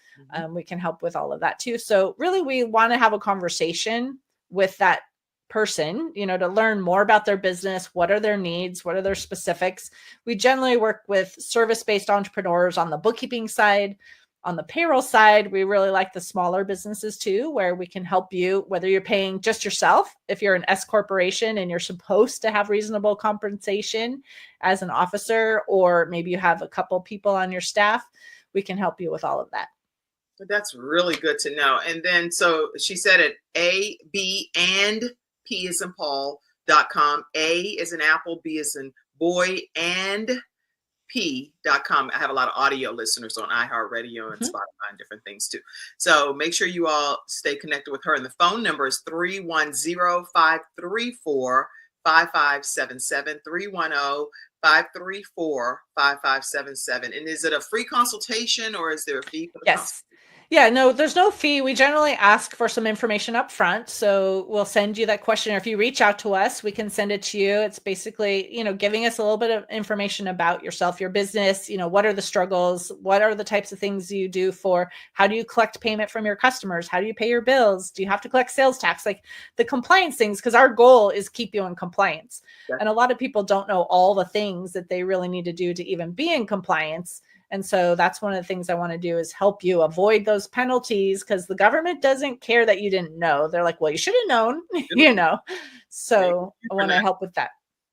We can help with all of that too. So really, we want to have a conversation with that person, to learn more about their business. What are their needs? What are their specifics? We generally work with service-based entrepreneurs on the bookkeeping side. On the payroll side, we really like the smaller businesses too, where we can help you, whether you're paying just yourself, if you're an S corporation and you're supposed to have reasonable compensation as an officer, or maybe you have a couple people on your staff, we can help you with all of that. That's really good to know. And then, so she said at AB and P is in Paul.com. A is in Apple, B is in boy, and P.com. I have a lot of audio listeners on iHeartRadio and Spotify and different things too. So make sure you all stay connected with her. And the phone number is 310-534-5577, 310-534-5577. And is it a free consultation or is there a fee for the Yes. Yeah, no, there's no fee. We generally ask for some information up front. So we'll send you that questionnaire. If you reach out to us, we can send it to you. It's basically, giving us a little bit of information about yourself, your business, what are the struggles? What are the types of things you do how do you collect payment from your customers? How do you pay your bills? Do you have to collect sales tax? Like the compliance things, because our goal is keep you in compliance. Yeah. And a lot of people don't know all the things that they really need to do to even be in compliance. And so that's one of the things I want to do is help you avoid those penalties, because the government doesn't care that you didn't know. They're like, well, you should have known, So I want to help with that.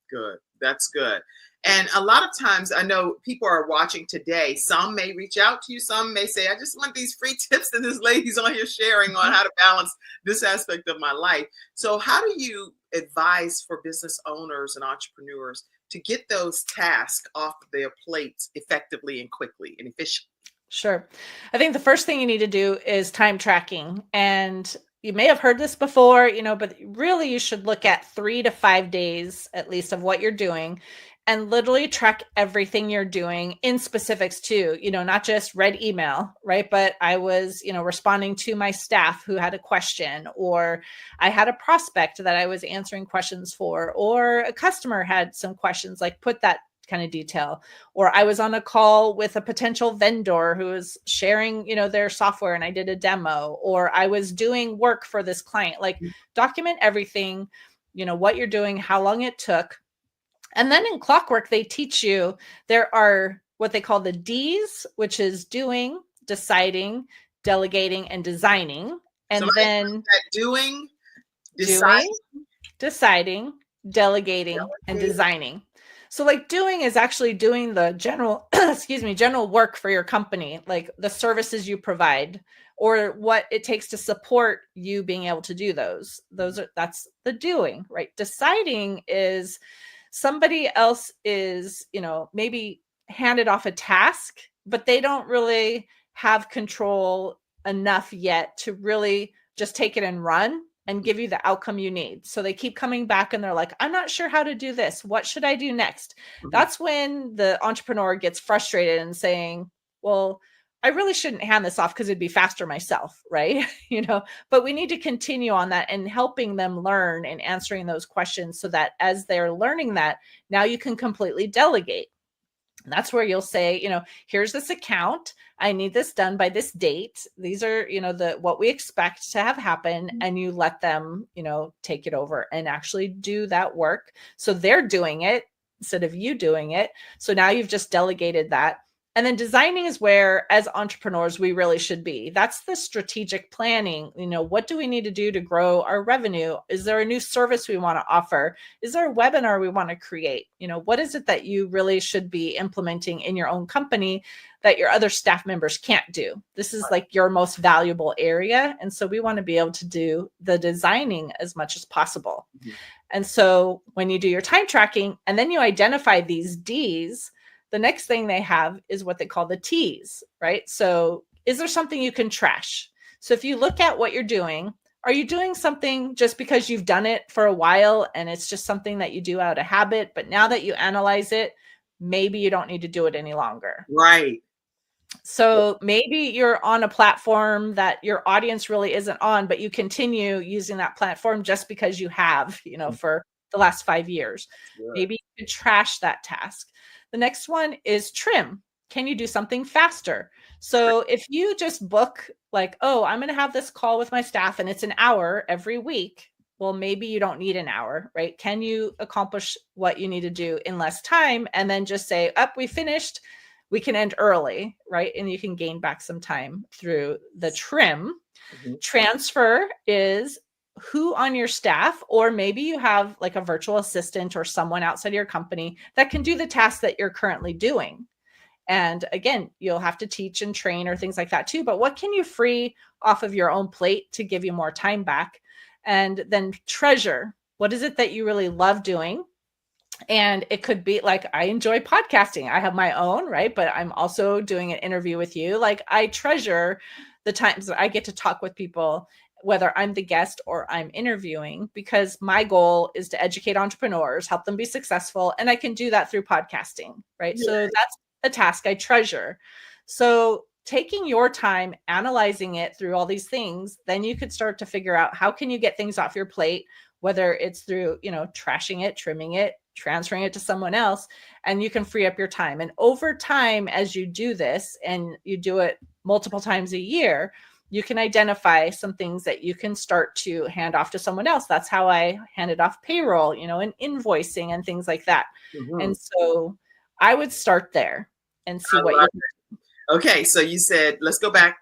Good. That's good. And a lot of times I know people are watching today. Some may reach out to you. Some may say, I just want these free tips that this lady's on here sharing on how to balance this aspect of my life. So how do you advise for business owners and entrepreneurs to get those tasks off of their plates effectively and quickly and efficiently? Sure. I think the first thing you need to do is time tracking. And you may have heard this before, but really you should look at 3 to 5 days at least of what you're doing and literally track everything you're doing in specifics too, not just read email, right? But I was, responding to my staff who had a question, or I had a prospect that I was answering questions for, or a customer had some questions, like put that kind of detail, or I was on a call with a potential vendor who was sharing, their software and I did a demo, or I was doing work for this client, like document everything, what you're doing, how long it took. And then in Clockwork, they teach you there are what they call the D's, which is doing, deciding, delegating, and designing. And then doing, deciding, delegating, and designing. So like doing is actually doing the general, general work for your company, like the services you provide, or what it takes to support you being able to do those. That's the doing, right? Deciding is somebody else is, maybe handed off a task, but they don't really have control enough yet to really just take it and run and give you the outcome you need. So they keep coming back and they're like, I'm not sure how to do this. What should I do next? That's when the entrepreneur gets frustrated and saying, well, I really shouldn't hand this off because it'd be faster myself, right? But we need to continue on that and helping them learn and answering those questions so that as they're learning that, now you can completely delegate. And that's where you'll say, here's this account. I need this done by this date. These are, what we expect to have happen. And you let them, take it over and actually do that work. So they're doing it instead of you doing it. So now you've just delegated that. And then designing is where, as entrepreneurs, we really should be. That's the strategic planning. What do we need to do to grow our revenue? Is there a new service we want to offer? Is there a webinar we want to create? What is it that you really should be implementing in your own company that your other staff members can't do? This is like your most valuable area. And so we want to be able to do the designing as much as possible. Mm-hmm. And so when you do your time tracking and then you identify these Ds, the next thing they have is what they call the T's, right? So is there something you can trash? So if you look at what you're doing, are you doing something just because you've done it for a while and it's just something that you do out of habit, but now that you analyze it, maybe you don't need to do it any longer. Right. So maybe you're on a platform that your audience really isn't on, but you continue using that platform just because you have, for the last 5 years. Sure. Maybe you could trash that task. The next one is trim. Can you do something faster? So if you just book like, oh, I'm going to have this call with my staff and it's an hour every week. Well, maybe you don't need an hour, right? Can you accomplish what you need to do in less time and then just say, we finished, we can end early, right? And you can gain back some time through the trim. Mm-hmm. Transfer is who on your staff, or maybe you have like a virtual assistant or someone outside your company that can do the tasks that you're currently doing. And again, you'll have to teach and train or things like that too. But what can you free off of your own plate to give you more time back? And then treasure. What is it that you really love doing? And it could be like, I enjoy podcasting. I have my own, right? But I'm also doing an interview with you. Like I treasure the times that I get to talk with people, whether I'm the guest or I'm interviewing, because my goal is to educate entrepreneurs, help them be successful. And I can do that through podcasting, right? Yeah. So that's a task I treasure. So taking your time, analyzing it through all these things, then you could start to figure out how can you get things off your plate, whether it's through, trashing it, trimming it, transferring it to someone else, and you can free up your time. And over time, as you do this and you do it multiple times a year, you can identify some things that you can start to hand off to someone else. That's how I handed off payroll, and invoicing and things like that. Mm-hmm. And so I would start there and see what you. Okay, so you said, let's go back.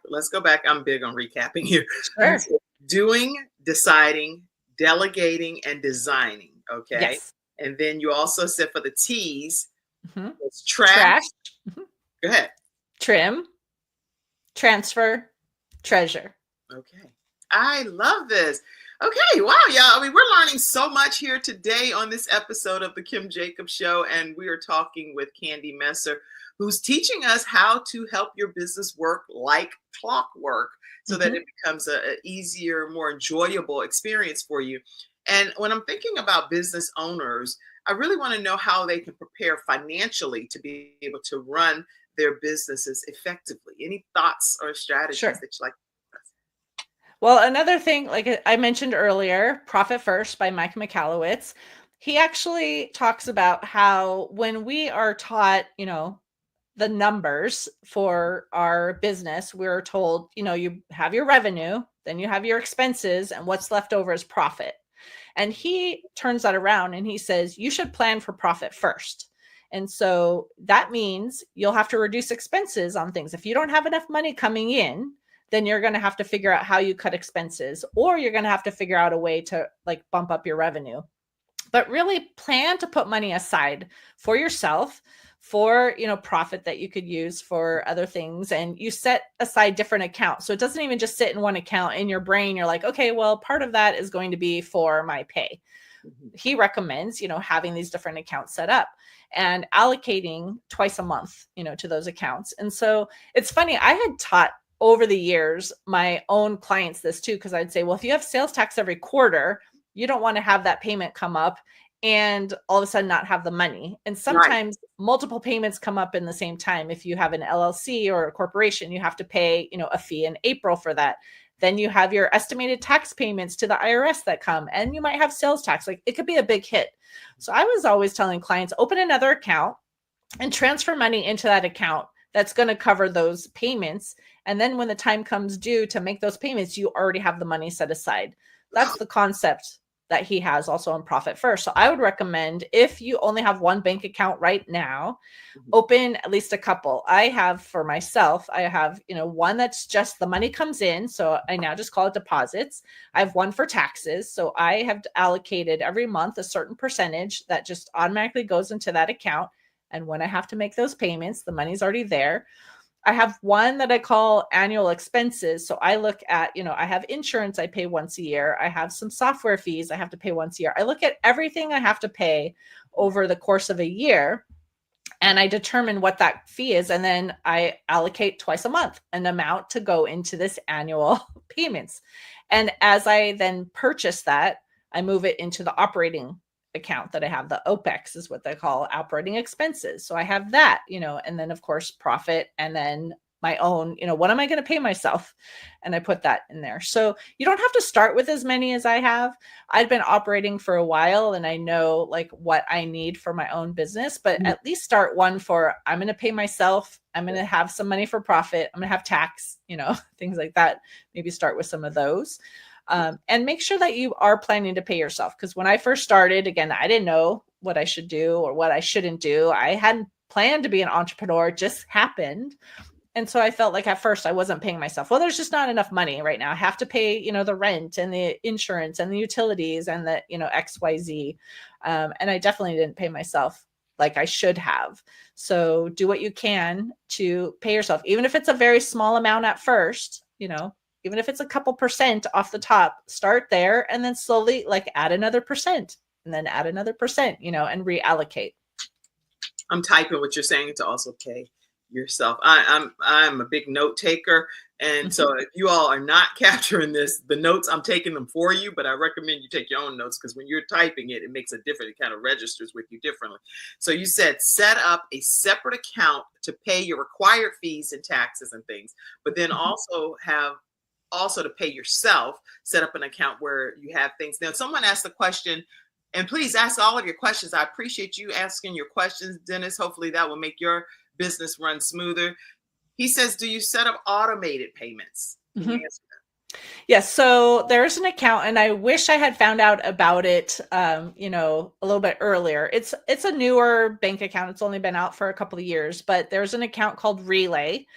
I'm big on recapping here. Sure. Doing, deciding, delegating, and designing. Okay. Yes. And then you also said for the T's, mm-hmm. it's trash. Mm-hmm. Go ahead. Trim, transfer, treasure. Okay. I love this. Okay. Wow. Yeah. I mean, we're learning so much here today on this episode of the Kim Jacobs Show. And we are talking with Candy Messer, who's teaching us how to help your business work like clockwork so mm-hmm. that it becomes a easier, more enjoyable experience for you. And when I'm thinking about business owners, I really want to know how they can prepare financially to be able to run their businesses effectively. Any thoughts or strategies Sure. that you like? Well, another thing, like I mentioned earlier, Profit First by Mike Michalowicz, he actually talks about how when we are taught, the numbers for our business, we're told, you have your revenue, then you have your expenses, and what's left over is profit. And he turns that around and he says, you should plan for profit first. And so that means you'll have to reduce expenses on things. If you don't have enough money coming in, then you're going to have to figure out how you cut expenses, or you're going to have to figure out a way to like bump up your revenue. But really plan to put money aside for yourself, for, profit that you could use for other things. And you set aside different accounts. So it doesn't even just sit in one account. In your brain, you're like, okay, well, part of that is going to be for my pay. He recommends, having these different accounts set up and allocating twice a month, to those accounts. And so it's funny, I had taught over the years my own clients this too, because I'd say, well, if you have sales tax every quarter, you don't want to have that payment come up and all of a sudden not have the money. And sometimes multiple payments come up in the same time. If you have an LLC or a corporation, you have to pay, a fee in April for that. Then you have your estimated tax payments to the IRS that come, and you might have sales tax. Like, it could be a big hit. So I was always telling clients, open another account and transfer money into that account that's going to cover those payments. And then when the time comes due to make those payments, you already have the money set aside. That's the concept that he has also on Profit First. So I would recommend, if you only have one bank account right now, open at least a couple. I have for myself, I have, one that's just the money comes in. So I now just call it deposits. I have one for taxes. So I have allocated every month a certain percentage that just automatically goes into that account. And when I have to make those payments, the money's already there. I have one that I call annual expenses. So I look at, I have insurance I pay once a year. I have some software fees I have to pay once a year. I look at everything I have to pay over the course of a year, and I determine what that fee is. And then I allocate twice a month an amount to go into this annual payments. And as I then purchase that, I move it into the operating account that I have. The OPEX is what they call operating expenses. So I have that, and then of course profit, and then my own, what am I going to pay myself? And I put that in there. So you don't have to start with as many as I have. I've been operating for a while and I know like what I need for my own business, but at least start one for, I'm going to pay myself. I'm going to have some money for profit. I'm going to have tax, things like that. Maybe start with some of those. And make sure that you are planning to pay yourself. Because when I first started, again, I didn't know what I should do or what I shouldn't do. I hadn't planned to be an entrepreneur. It just happened. And so I felt like at first I wasn't paying myself. Well, there's just not enough money right now. I have to pay, the rent and the insurance and the utilities and the, XYZ. And I definitely didn't pay myself like I should have. So do what you can to pay yourself, even if it's a very small amount at first, even if it's a couple percent off the top, start there and then slowly like add another percent and then add another percent, and reallocate. I'm typing what you're saying to also pay yourself. I'm a big note taker. And so if you all are not capturing this, the notes, I'm taking them for you, but I recommend you take your own notes because when you're typing it, it makes a different, it kind of registers with you differently. So you said set up a separate account to pay your required fees and taxes and things, but then also to pay yourself, set up an account where you have things. Now, someone asked the question, and please ask all of your questions. I appreciate you asking your questions, Dennis. Hopefully that will make your business run smoother. He says, do you set up automated payments? Can you answer that? Yes. So there's an account, and I wish I had found out about it, a little bit earlier. It's a newer bank account. It's only been out for a couple of years, but there's an account called Relay,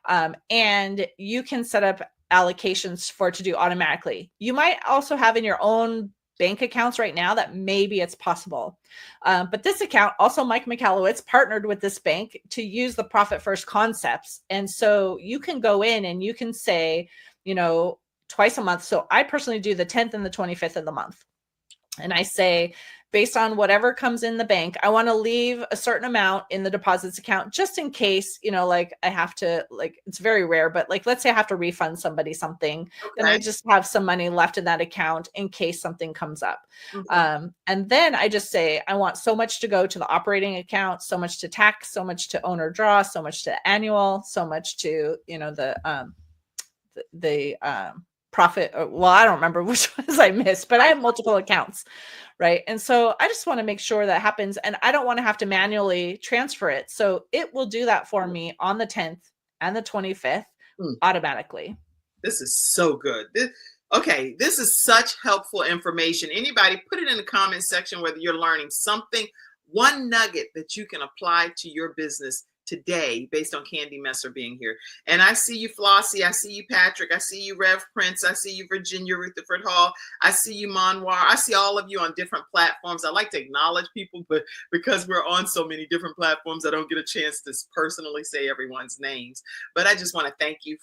and you can set up allocations for it to do automatically. You might also have in your own bank accounts right now that maybe it's possible. But this account, also Mike Michalowicz partnered with this bank to use the Profit First concepts. And so you can go in and you can say, twice a month. So I personally do the 10th and the 25th of the month. And I say, based on whatever comes in the bank, I want to leave a certain amount in the deposits account just in case, like I have to, like, it's very rare, but like, let's say I have to refund somebody something, then I just have some money left in that account in case something comes up. And then I just say, I want so much to go to the operating account, so much to tax, so much to owner draw, so much to annual, so much to, the profit. Well, I don't remember which ones I missed, but I have multiple accounts. Right. And so I just want to make sure that happens, and I don't want to have to manually transfer it. So it will do that for me on the 10th and the 25th automatically. This is so good. This is such helpful information. Anybody, put it in the comment section whether you're learning something, one nugget that you can apply to your business today based on Candy Messer being here. And I see you, Flossie. I see you, Patrick. I see you, Rev Prince. I see you, Virginia Rutherford Hall. I see you, Monwar. I see all of you on different platforms. I like to acknowledge people, but because we're on so many different platforms, I don't get a chance to personally say everyone's names. But I just want to thank you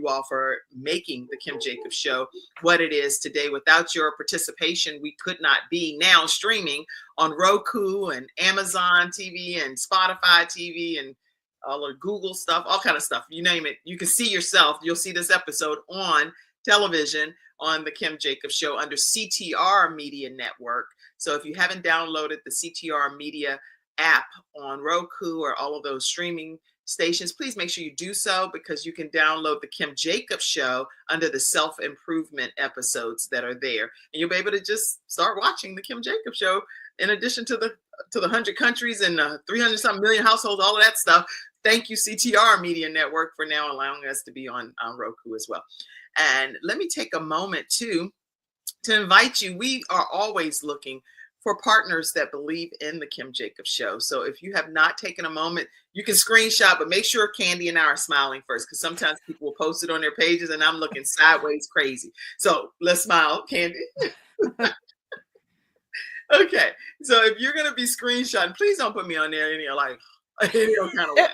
all for making the Kim Jacobs Show what it is today. Without your participation, we could not be now streaming on Roku and Amazon TV and Spotify TV and all the Google stuff, all kind of stuff, you name it. You can see yourself. You'll see this episode on television on the Kim Jacobs Show under CTR Media Network. So if you haven't downloaded the CTR Media app on Roku or all of those streaming stations, please make sure you do so, because you can download the Kim Jacobs Show under the self-improvement episodes that are there. And you'll be able to just start watching the Kim Jacobs Show in addition to the 100 countries and 300-something million households, all of that stuff. Thank you, CTR Media Network, for now allowing us to be on Roku as well. And let me take a moment to invite you. We are always looking for partners that believe in the Kim Jacobs Show. So if you have not taken a moment, you can screenshot, but make sure Candy and I are smiling first, because sometimes people will post it on their pages and I'm looking sideways crazy. So let's smile, Candy. Okay, so if you're going to be screenshotting, please don't put me on there any kind of way.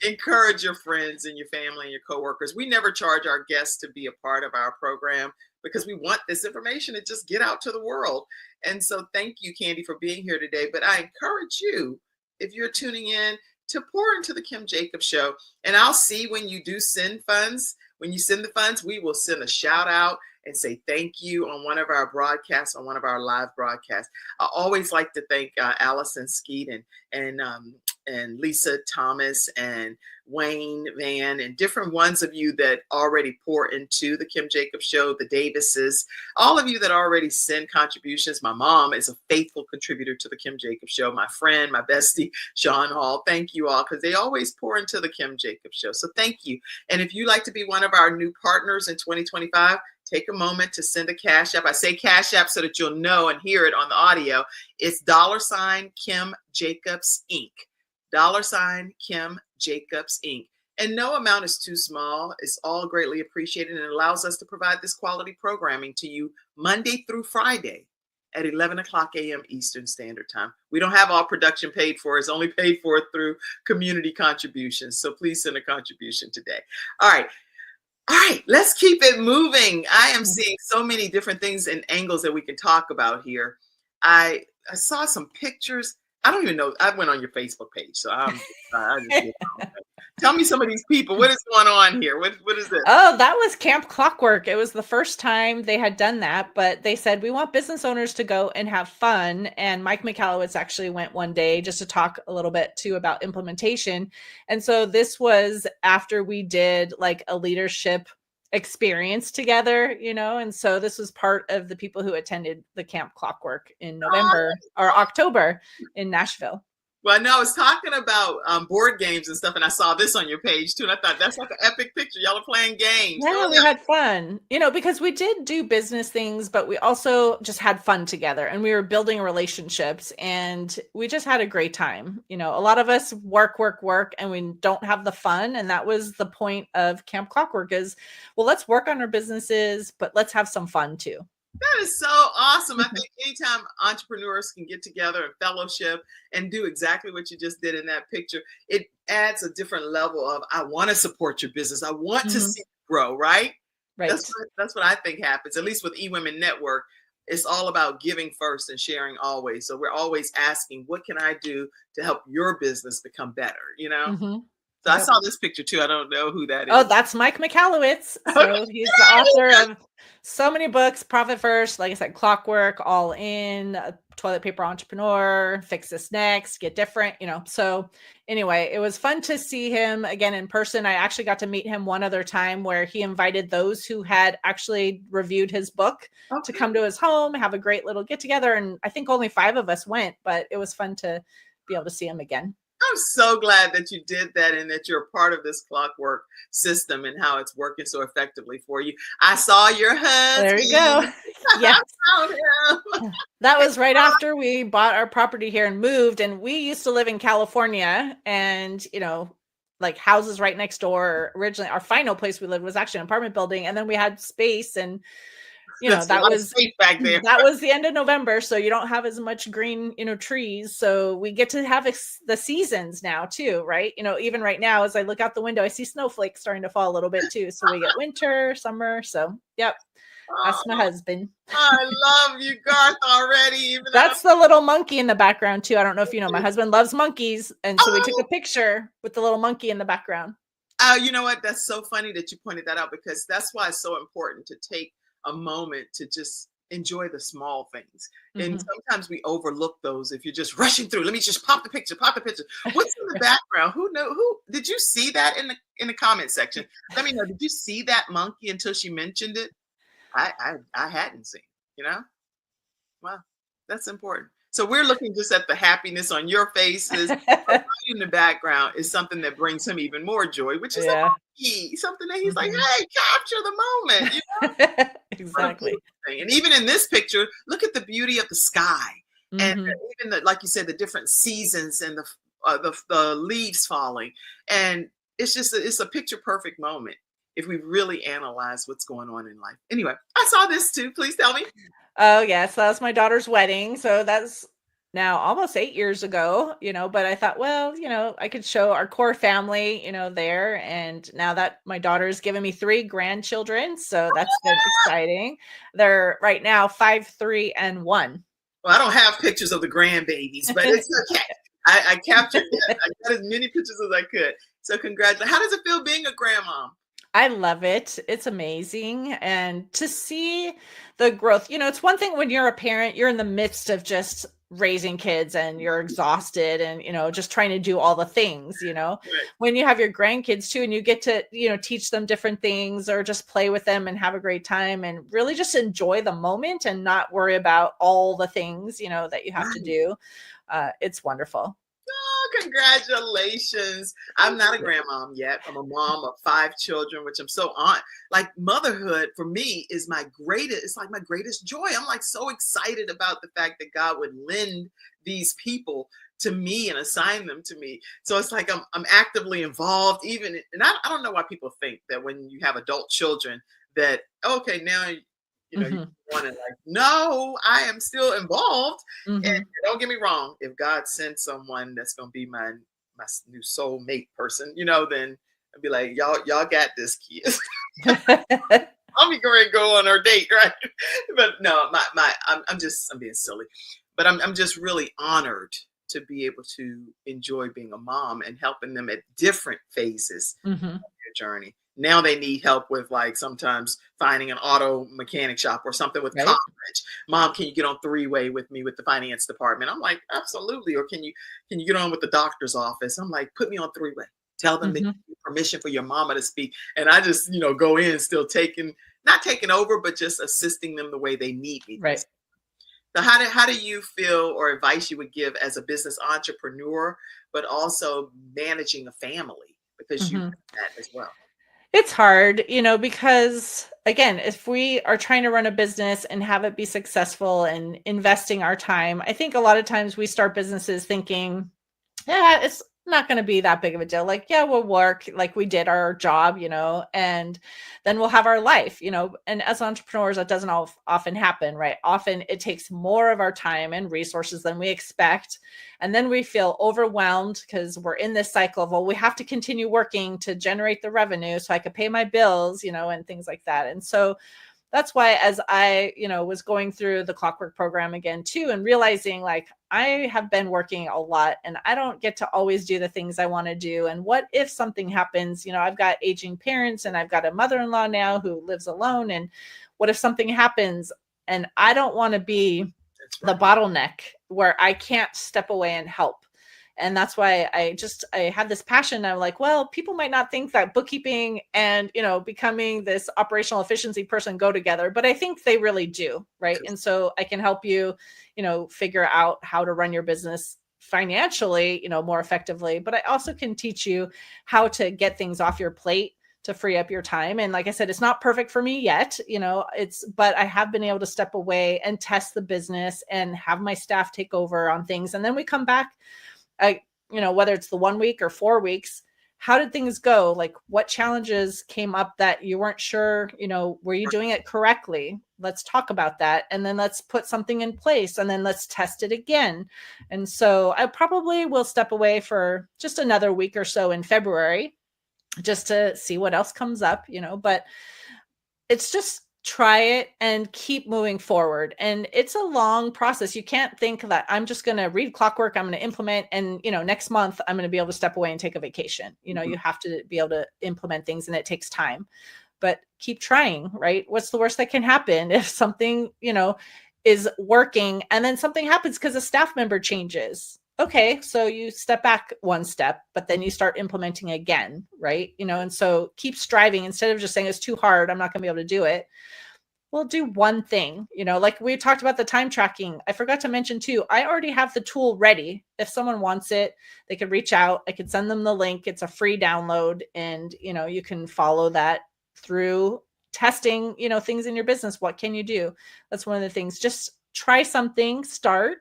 Encourage your friends and your family and your coworkers. We never charge our guests to be a part of our program because we want this information to just get out to the world. And so thank you, Candy, for being here today. But I encourage you, if you're tuning in, to pour into the Kim Jacobs Show. And I'll see when you do send funds. When you send the funds, we will send a shout out and say thank you on one of our broadcasts, on one of our live broadcasts. I always like to thank Allison Skeet and Lisa Thomas and Wayne Van and different ones of you that already pour into the Kim Jacobs Show, the Davises, all of you that already send contributions. My mom is a faithful contributor to the Kim Jacobs Show. My friend, my bestie, Sean Hall. Thank you all, because they always pour into the Kim Jacobs Show. So thank you. And if you'd like to be one of our new partners in 2025, take a moment to send a Cash App. I say Cash App so that you'll know and hear it on the audio. It's $ Kim Jacobs Inc. $ Kim Jacobs Inc. And no amount is too small. It's all greatly appreciated, and it allows us to provide this quality programming to you Monday through Friday at 11 o'clock a.m. Eastern Standard Time. We don't have all production paid for. It's only paid for through community contributions. So please send a contribution today. All right, let's keep it moving. I am seeing so many different things and angles that we can talk about here. I saw some pictures. I don't even know. I went on your Facebook page, so I just tell me some of these people. What is going on here? What is it? Oh, that was Camp Clockwork. It was the first time they had done that, but they said we want business owners to go and have fun. And Mike Michalowicz actually went one day just to talk a little bit too about implementation. And so this was after we did like a leadership experience together, and so this was part of the people who attended the Camp Clockwork in November or October in Nashville. Well, no, I was talking about board games and stuff, and I saw this on your page too, and I thought that's like an epic picture. Y'all are playing games. Yeah, we had fun, because we did do business things, but we also just had fun together, and we were building relationships, and we just had a great time. A lot of us work, and we don't have the fun, and that was the point of Camp Clockwork is, well, let's work on our businesses, but let's have some fun too. That is so awesome. I think anytime entrepreneurs can get together and fellowship and do exactly what you just did in that picture, it adds a different level of, I want to support your business. I want to see you grow, right? Right. That's what I think happens, at least with eWomen Network. It's all about giving first and sharing always. So we're always asking, what can I do to help your business become better, Mm-hmm. So I saw this picture too. I don't know who that is. Oh, that's Mike Michalowicz. So he's the author of so many books, Profit First, like I said, Clockwork, All In, Toilet Paper Entrepreneur, Fix This Next, Get Different, So anyway, it was fun to see him again in person. I actually got to meet him one other time where he invited those who had actually reviewed his book to come to his home, have a great little get together. And I think only 5 of us went, but it was fun to be able to see him again. I'm so glad that you did that and that you're a part of this Clockwork system and how it's working so effectively for you. I saw your husband. There you go. Yes. I found him. That was right after we bought our property here and moved. And we used to live in California, and, like houses right next door. Originally, our final place we lived was actually an apartment building. And then we had space, and that was back there. That was the end of November, so you don't have as much green, trees. So we get to have the seasons now too, right? Even right now, as I look out the window, I see snowflakes starting to fall a little bit too. So we get winter, summer. So, yep, that's my husband. I love you, Garth, already. That's the little monkey in the background too. I don't know if you know, my husband loves monkeys, and so we took a picture with the little monkey in the background. You know what? That's so funny that you pointed that out, because that's why it's so important to take a moment to just enjoy the small things. And sometimes we overlook those if you're just rushing through. Let me just pop the picture. What's in the background? Who did you see that in the comment section? Let me know. Did you see that monkey until she mentioned it? I hadn't seen, Wow, that's important. So we're looking just at the happiness on your faces. In the background is something that brings him even more joy, which is a monkey, something that he's like, hey, capture the moment. Exactly. And even in this picture, look at the beauty of the sky, and even like you said, the different seasons and the leaves falling, and it's a picture perfect moment if we really analyze what's going on in life. Anyway, I saw this too. Please tell me. Oh, yes. That was my daughter's wedding. So that's now almost 8 years ago, but I thought, well, I could show our core family, there. And now that my daughter's given me 3 grandchildren, so that's been exciting. They're right now 5, 3, and 1. Well, I don't have pictures of the grandbabies, but it's okay. I captured that. I got as many pictures as I could. So congratulations. How does it feel being a grandmom? I love it. It's amazing. And to see the growth, it's one thing when you're a parent, you're in the midst of just raising kids and you're exhausted and, just trying to do all the things, Right. When you have your grandkids too, and you get to, teach them different things or just play with them and have a great time and really just enjoy the moment and not worry about all the things, that you have to do. It's wonderful. Oh, congratulations. I'm not a grandmom yet. I'm a mom of 5 children, which I'm so on. Like, motherhood for me is it's like my greatest joy. I'm like so excited about the fact that God would lend these people to me and assign them to me. So it's like I'm actively involved, even, and I don't know why people think that when you have adult children that, okay, now you want to, like, no, I am still involved. And don't get me wrong, if God sends someone that's going to be my new soulmate person, then I'd be like, y'all got this, kids. I'll be going to go on our date, right? But no, I'm being silly, but I'm just really honored to be able to enjoy being a mom and helping them at different phases of their journey. Now they need help with, like, sometimes finding an auto mechanic shop or something with college. Mom, can you get on 3-way with me with the finance department? I'm like, absolutely. Or can you get on with the doctor's office? I'm like, put me on 3-way. Tell them they need permission for your mama to speak. And I just, go in still not taking over, but just assisting them the way they need me. Right. So how do you feel, or advice you would give as a business entrepreneur, but also managing a family, because you do that as well? It's hard, because, again, if we are trying to run a business and have it be successful and investing our time, I think a lot of times we start businesses thinking, yeah, it's not going to be that big of a deal. Like, yeah, we'll work like we did our job, and then we'll have our life, and as entrepreneurs, that doesn't often happen, right? Often it takes more of our time and resources than we expect. And then we feel overwhelmed because we're in this cycle of, well, we have to continue working to generate the revenue so I could pay my bills, and things like that. And so that's why, as I, was going through the Clockwork program again too, and realizing, like, I have been working a lot and I don't get to always do the things I want to do. And what if something happens? I've got aging parents and I've got a mother-in-law now who lives alone. And what if something happens? And I don't want to be the bottleneck where I can't step away and help. And that's why I had this passion. I'm like, well, people might not think that bookkeeping and, becoming this operational efficiency person go together, but I think they really do. Right. And so I can help you, figure out how to run your business financially, more effectively, but I also can teach you how to get things off your plate to free up your time. And like I said, it's not perfect for me yet, but I have been able to step away and test the business and have my staff take over on things. And then we come back, whether it's the 1 week or 4 weeks, how did things go? Like, what challenges came up that you weren't sure, were you doing it correctly? Let's talk about that. And then let's put something in place, and then let's test it again. And so I probably will step away for just another week or so in February, just to see what else comes up, but it's just try it and keep moving forward. And it's a long process. You can't think that I'm just going to read Clockwork, I'm going to implement, and, next month I'm going to be able to step away and take a vacation. You have to be able to implement things, and it takes time, but keep trying, right? What's the worst that can happen if something, is working and then something happens because a staff member changes? Okay, so you step back one step, but then you start implementing again, right? And so keep striving instead of just saying it's too hard, I'm not going to be able to do it. Well, do one thing, like we talked about the time tracking. I forgot to mention too, I already have the tool ready. If someone wants it, they could reach out. I could send them the link. It's a free download, and, you can follow that through testing, things in your business. What can you do? That's one of the things. Just try something, start,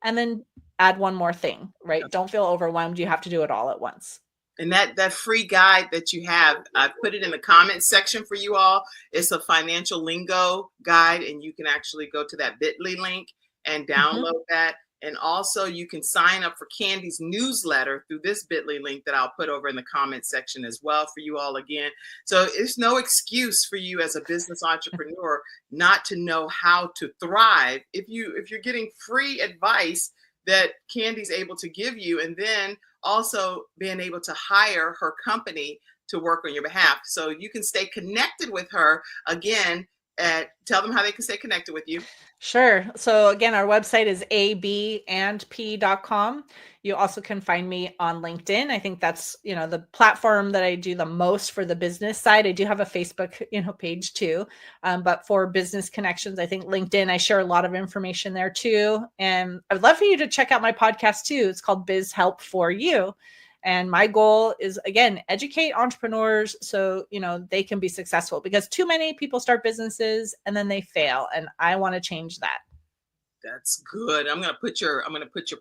and then add one more thing, right? Don't feel overwhelmed. You have to do it all at once. And that free guide that you have, I put it in the comments section for you all. It's a financial lingo guide, and you can actually go to that bit.ly link and download that. And also you can sign up for Candy's newsletter through this bit.ly link that I'll put over in the comment section as well for you all again. So it's no excuse for you as a business entrepreneur not to know how to thrive if you're getting free advice that Candy's able to give you, and then also being able to hire her company to work on your behalf. So you can stay connected with her again. Tell them how they can stay connected with you. Sure. So again, our website is abandp.com. You also can find me on LinkedIn. I think that's, the platform that I do the most for the business side. I do have a Facebook, page too. But for business connections, I think LinkedIn, I share a lot of information there too. And I'd love for you to check out my podcast too. It's called Biz Help for You. And my goal is, again, educate entrepreneurs so, they can be successful, because too many people start businesses and then they fail. And I want to change that. That's good. I'm going to put your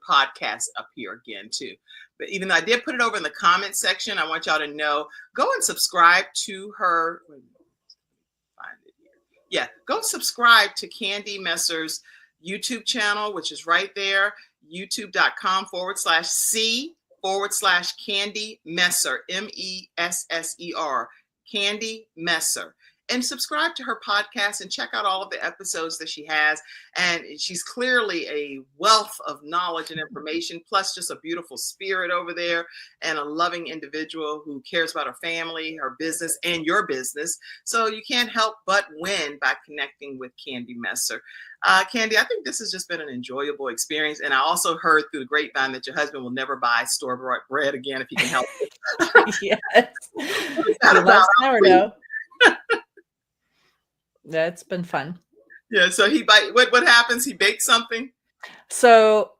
podcast up here again too. But even though I did put it over in the comment section, I want y'all to know, go and subscribe to her. Find it here. Yeah, go subscribe to Candy Messer's YouTube channel, which is right there, youtube.com/C/Candy Messer, Messer, Candy Messer. And subscribe to her podcast and check out all of the episodes that she has. And she's clearly a wealth of knowledge and information, plus just a beautiful spirit over there and a loving individual who cares about her family, her business, and your business. So you can't help but win by connecting with Candy Messer. Candy, I think this has just been an enjoyable experience. And I also heard through the grapevine that your husband will never buy store-bought bread again if he can help it. Yes. He loves sourdough. That's been fun. Yeah. So what happens? He bakes something. So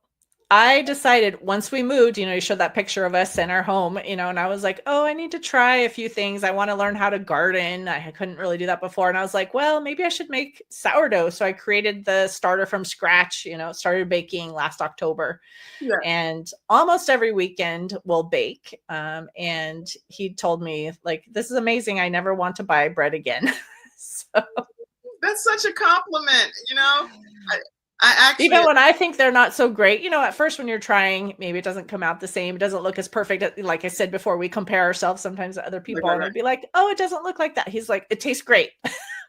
I decided once we moved, you showed that picture of us in our home, and I was like, oh, I need to try a few things. I want to learn how to garden. I couldn't really do that before. And I was like, well, maybe I should make sourdough. So I created the starter from scratch, started baking last October. Yeah. And almost every weekend we'll bake. And he told me, like, this is amazing. I never want to buy bread again. So that's such a compliment, I actually, even when I think they're not so great, at first when you're trying, maybe it doesn't come out the same. It doesn't look as perfect. Like I said before, we compare ourselves sometimes to other people, and they'd be like, oh, it doesn't look like that. He's like, it tastes great.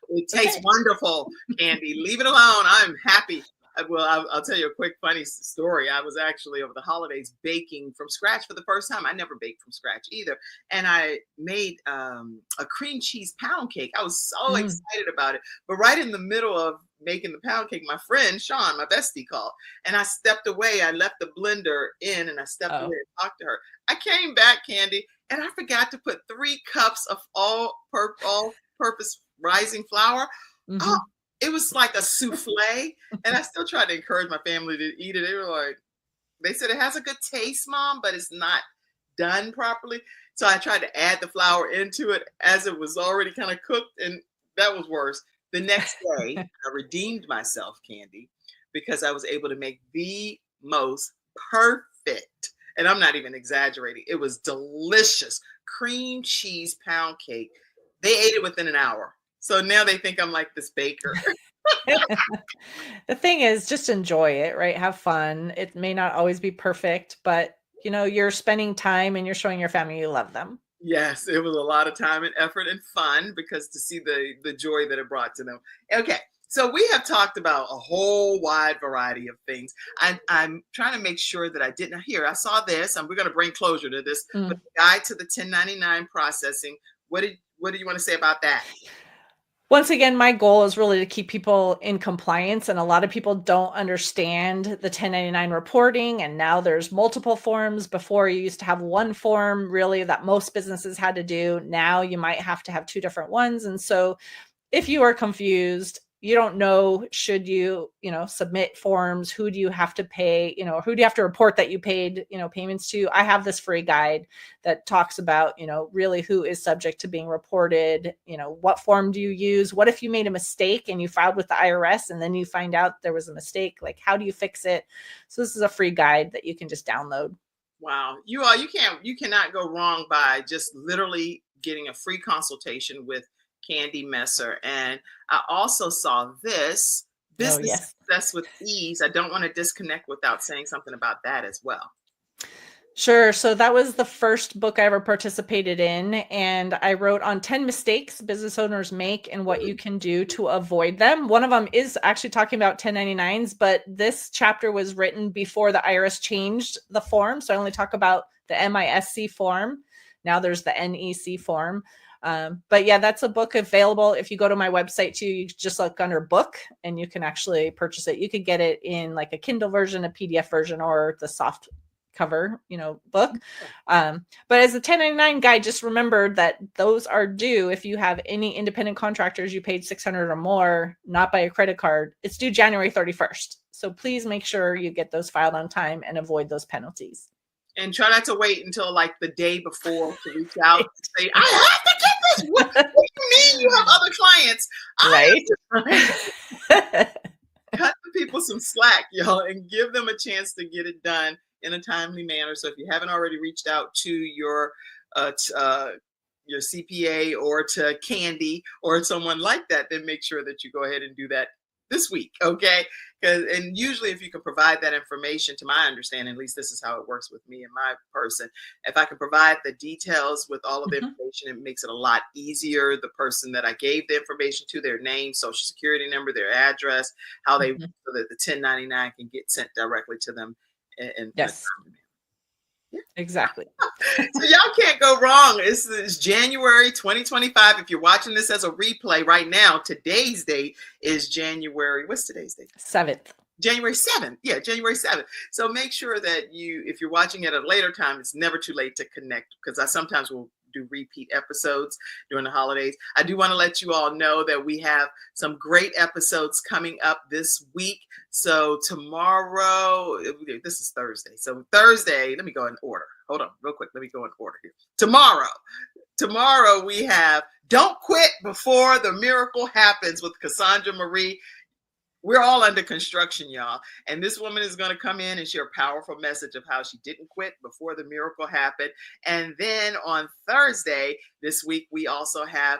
It tastes wonderful, Candy. Leave it alone. I'm happy. Well, I'll tell you a quick funny story. I was actually over the holidays baking from scratch for the first time. I never baked from scratch either. And I made a cream cheese pound cake. I was so excited about it. But right in the middle of making the pound cake, my friend Sean, my bestie, called. And I stepped away. I left the blender in and I stepped away and talked to her. I came back, Candy, and I forgot to put 3 cups of all-purpose rising flour. Mm-hmm. Oh, it was like a souffle, and I still tried to encourage my family to eat it. They were like, They said it has a good taste, Mom, but it's not done properly. So I tried to add the flour into it as it was already kind of cooked, and that was worse. The next day, I redeemed myself, Candy, because I was able to make the most perfect, and I'm not even exaggerating, it was delicious cream cheese pound cake. They ate it within an hour. So now they think I'm like this baker. The thing is, just enjoy it, right? Have fun. It may not always be perfect, but you know, you're spending time and you're showing your family you love them. Yes, it was a lot of time and effort and fun, because to see the joy that it brought to them. Okay, so we have talked about a whole wide variety of things. I'm trying to make sure that I didn't hear. I saw this, and we're going to bring closure to this. But the guide to the 1099 processing. What do you want to say about that? Once again, my goal is really to keep people in compliance, and a lot of people don't understand the 1099 reporting, and now there's multiple forms. Before, you used to have one form really that most businesses had to do. Now you might have to have two different ones. And so if you are confused, you don't know, should you, submit forms, who do you have to pay, who do you have to report that you paid, payments to? I have this free guide that talks about, really who is subject to being reported, what form do you use? What if you made a mistake and you filed with the IRS and then you find out there was a mistake? Like, how do you fix it? So this is a free guide that you can just download. Wow. You cannot go wrong by just literally getting a free consultation with Candy Messer. And I also saw this Business Success with Ease. I don't want to disconnect without saying something about that as well. Sure. So that was the first book I ever participated in. And I wrote on 10 mistakes business owners make and what you can do to avoid them. One of them is actually talking about 1099s, but this chapter was written before the IRS changed the form. So I only talk about the MISC form. Now there's the NEC form. But yeah, that's a book available. If you go to my website too, you just look under book and you can actually purchase it. You could get it in like a Kindle version, a PDF version, or the soft cover, book. But as a 1099 guide, just remember that those are due. If you have any independent contractors, you paid $600 or more, not by a credit card, it's due January 31st. So please make sure you get those filed on time and avoid those penalties. And try not to wait until like the day before to reach out and say, I have to get this. What do you mean you have other clients? Right. Cut the people some slack, y'all, and give them a chance to get it done in a timely manner. So if you haven't already reached out to your CPA or to Candy or someone like that, then make sure that you go ahead and do that this week, okay? And usually if you can provide that information, to my understanding, at least this is how it works with me and my person, if I can provide the details with all of the information, it makes it a lot easier. The person that I gave the information to, their name, social security number, their address, how they, so that the 1099 can get sent directly to them. Yes. Yeah. Exactly. So y'all can't go wrong. It's January 2025. If you're watching this as a replay right now, today's date is January. What's today's date? 7th. January 7th. Yeah, January 7th. So make sure that if you're watching at a later time, it's never too late to connect, because I sometimes will do repeat episodes during the holidays. I do want to let you all know that we have some great episodes coming up this week. So tomorrow, this is Thursday. So Thursday, let me go in order. Hold on real quick. Let me go in order here. Tomorrow we have Don't Quit Before the Miracle Happens with Cassandra Marie. We're all under construction, y'all. And this woman is going to come in and share a powerful message of how she didn't quit before the miracle happened. And then on Thursday this week, we also have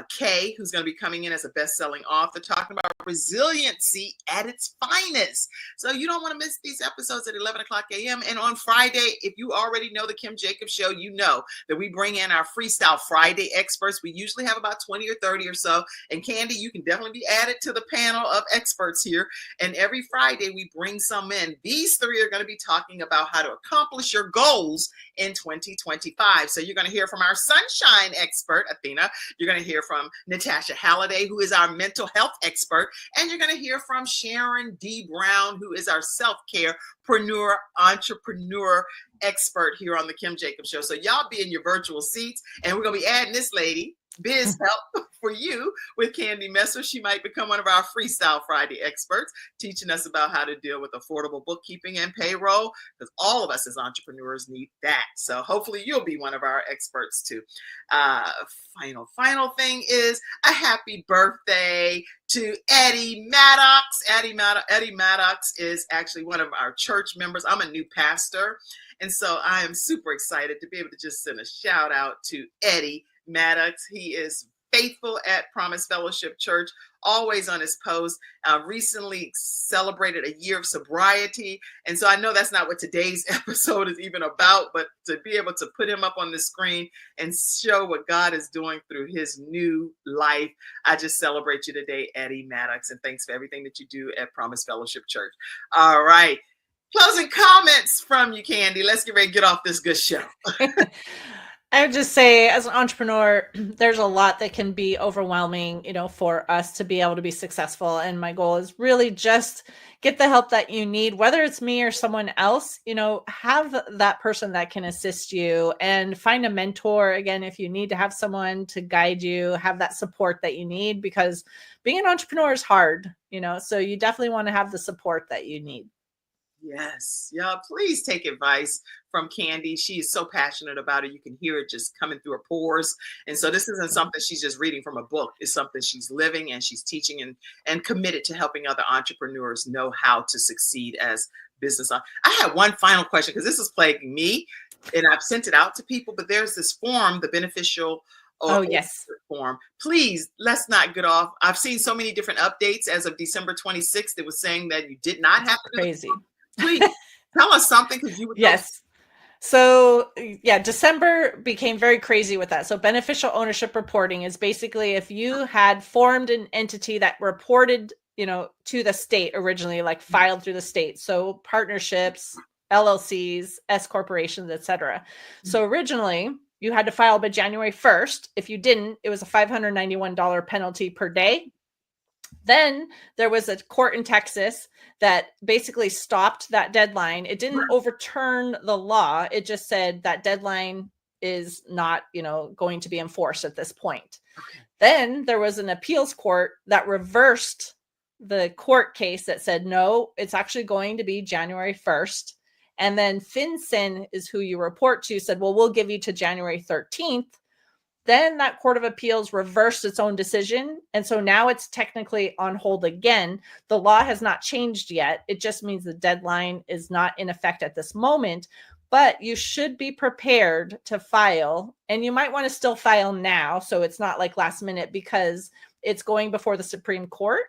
Kay, who's going to be coming in as a best-selling author, talking about resiliency at its finest. So you don't want to miss these episodes at 11 o'clock a.m. And on Friday, if you already know the Kim Jacobs Show, you know that we bring in our Freestyle Friday experts. We usually have about 20 or 30 or so. And Candy, you can definitely be added to the panel of experts here. And every Friday, we bring some in. These three are going to be talking about how to accomplish your goals in 2025. So you're going to hear from our sunshine expert, Athena. You're going to hear from Natasha Halliday, who is our mental health expert. And you're going to hear from Sharon D. Brown, who is our self-care entrepreneur expert here on the Kim Jacobs Show. So y'all be in your virtual seats, and we're going to be adding this lady biz help for you with Candy Messer. She might become one of our Freestyle Friday experts, teaching us about how to deal with affordable bookkeeping and payroll, because all of us as entrepreneurs need that. So hopefully you'll be one of our experts too. Final thing is a happy birthday to Eddie Maddox. Eddie Maddox is actually one of our church members. I'm a new pastor, and so I am super excited to be able to just send a shout out to Eddie Maddox. He is faithful at Promise Fellowship Church, always on his post. Recently celebrated a year of sobriety. And so I know that's not what today's episode is even about, but to be able to put him up on the screen and show what God is doing through his new life, I just celebrate you today, Eddie Maddox. And thanks for everything that you do at Promise Fellowship Church. All right. Closing comments from you, Candy. Let's get ready to get off this good show. I would just say, as an entrepreneur, there's a lot that can be overwhelming, for us to be able to be successful. And my goal is really just get the help that you need, whether it's me or someone else, have that person that can assist you, and find a mentor. Again, if you need to have someone to guide you, have that support that you need, because being an entrepreneur is hard, so you definitely want to have the support that you need. Yes. Yeah. Please take advice from Candy. She is so passionate about it. You can hear it just coming through her pores. And so this isn't something she's just reading from a book. It's something she's living, and she's teaching and committed to helping other entrepreneurs know how to succeed as business. I have one final question, because this is plaguing me, and I've sent it out to people, but there's this form, the beneficial yes. form. Please, let's not get off. I've seen so many different updates as of December 26th. It was saying that you did not have to do crazy. Please tell us something, because you would know. Yes. So yeah, December became very crazy with that. So beneficial ownership reporting is basically if you had formed an entity that reported, to the state originally, like filed through the state. So partnerships, LLCs, S corporations, etc. So originally you had to file by January 1st. If you didn't, it was a $591 penalty per day. Then there was a court in Texas that basically stopped that deadline. It didn't overturn the law. It just said that deadline is not, going to be enforced at this point. Okay. Then there was an appeals court that reversed the court case that said, no, it's actually going to be January 1st. And then FinCEN is who you report to, said, well, we'll give you to January 13th. Then that Court of Appeals reversed its own decision. And so now it's technically on hold again. The law has not changed yet. It just means the deadline is not in effect at this moment, but you should be prepared to file. And you might want to still file now, so it's not like last minute, because it's going before the Supreme Court.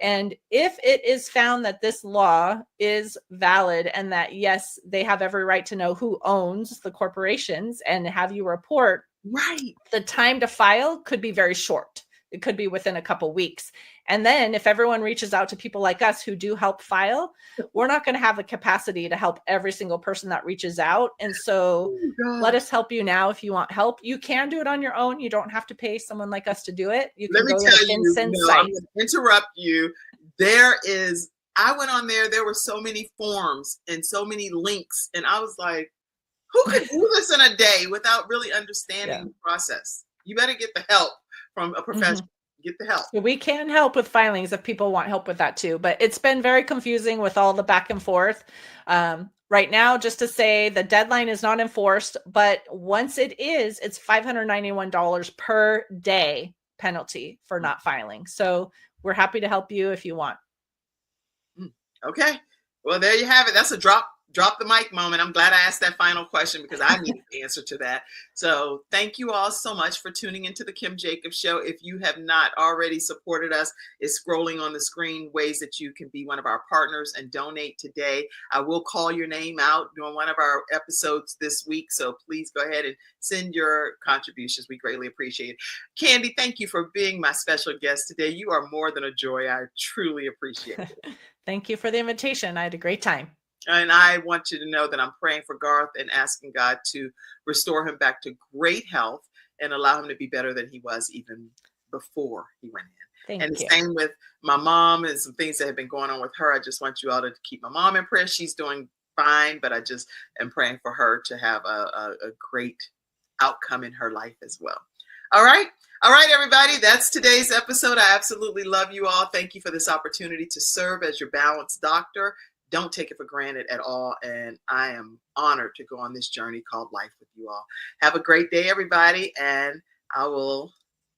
And if it is found that this law is valid and that, yes, they have every right to know who owns the corporations and have you report, right, the time to file could be very short. It could be within a couple weeks. And then if everyone reaches out to people like us who do help file, we're not going to have the capacity to help every single person that reaches out. And so let us help you now. If you want help, you can do it on your own. You don't have to pay someone like us to do it. You can go to the FinCEN site. I'm going to interrupt you. I went on there were so many forms and so many links, and I was like, who could do this in a day without really understanding the process? You better get the help from a professional. Get the help. So we can help with filings if people want help with that too. But it's been very confusing with all the back and forth. Right now, just to say, the deadline is not enforced, but once it is, it's $591 per day penalty for not filing. So we're happy to help you if you want. Okay. Well, there you have it. That's a drop the mic moment. I'm glad I asked that final question, because I need the answer to that. So thank you all so much for tuning into the Kim Jacobs Show. If you have not already supported us, it's scrolling on the screen ways that you can be one of our partners and donate today. I will call your name out during one of our episodes this week. So please go ahead and send your contributions. We greatly appreciate it. Candy, thank you for being my special guest today. You are more than a joy. I truly appreciate it. Thank you for the invitation. I had a great time. And I want you to know that I'm praying for Garth and asking God to restore him back to great health and allow him to be better than he was even before he went in. Thank you. The same with my mom and some things that have been going on with her. I just want you all to keep my mom in prayer. She's doing fine, but I just am praying for her to have a great outcome in her life as well. All right. All right, everybody. That's today's episode. I absolutely love you all. Thank you for this opportunity to serve as your balanced doctor. Don't take it for granted at all. And I am honored to go on this journey called life with you all. Have a great day, everybody. And I will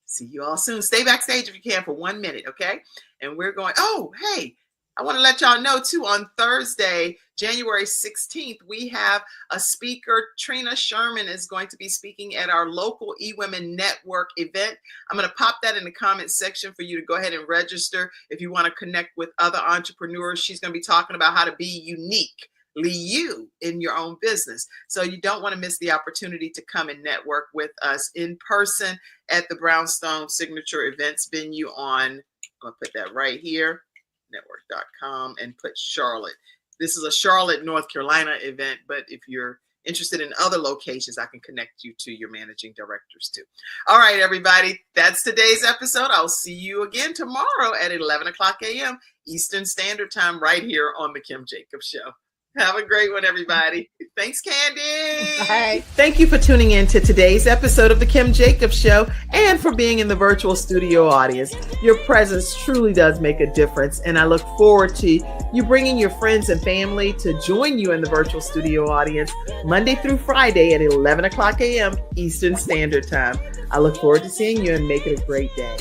see you all soon. Stay backstage if you can for 1 minute, okay? And we're going, oh, hey, I want to let y'all know, too, on Thursday, January 16th, we have a speaker. Trina Sherman is going to be speaking at our local eWomen Network event. I'm going to pop that in the comments section for you to go ahead and register if you want to connect with other entrepreneurs. She's going to be talking about how to be uniquely you in your own business. So you don't want to miss the opportunity to come and network with us in person at the Brownstone Signature Events venue on, I'm going to put that right here, network.com, and put Charlotte. This is a Charlotte, North Carolina event, but if you're interested in other locations, I can connect you to your managing directors too. All right, everybody, that's today's episode. I'll see you again tomorrow at 11 o'clock a.m. Eastern Standard Time right here on The Kim Jacobs Show. Have a great one, everybody. Thanks, Candy. Bye. Thank you for tuning in to today's episode of The Kim Jacobs Show and for being in the virtual studio audience. Your presence truly does make a difference, and I look forward to you bringing your friends and family to join you in the virtual studio audience Monday through Friday at 11 o'clock a.m. Eastern Standard Time. I look forward to seeing you and make it a great day.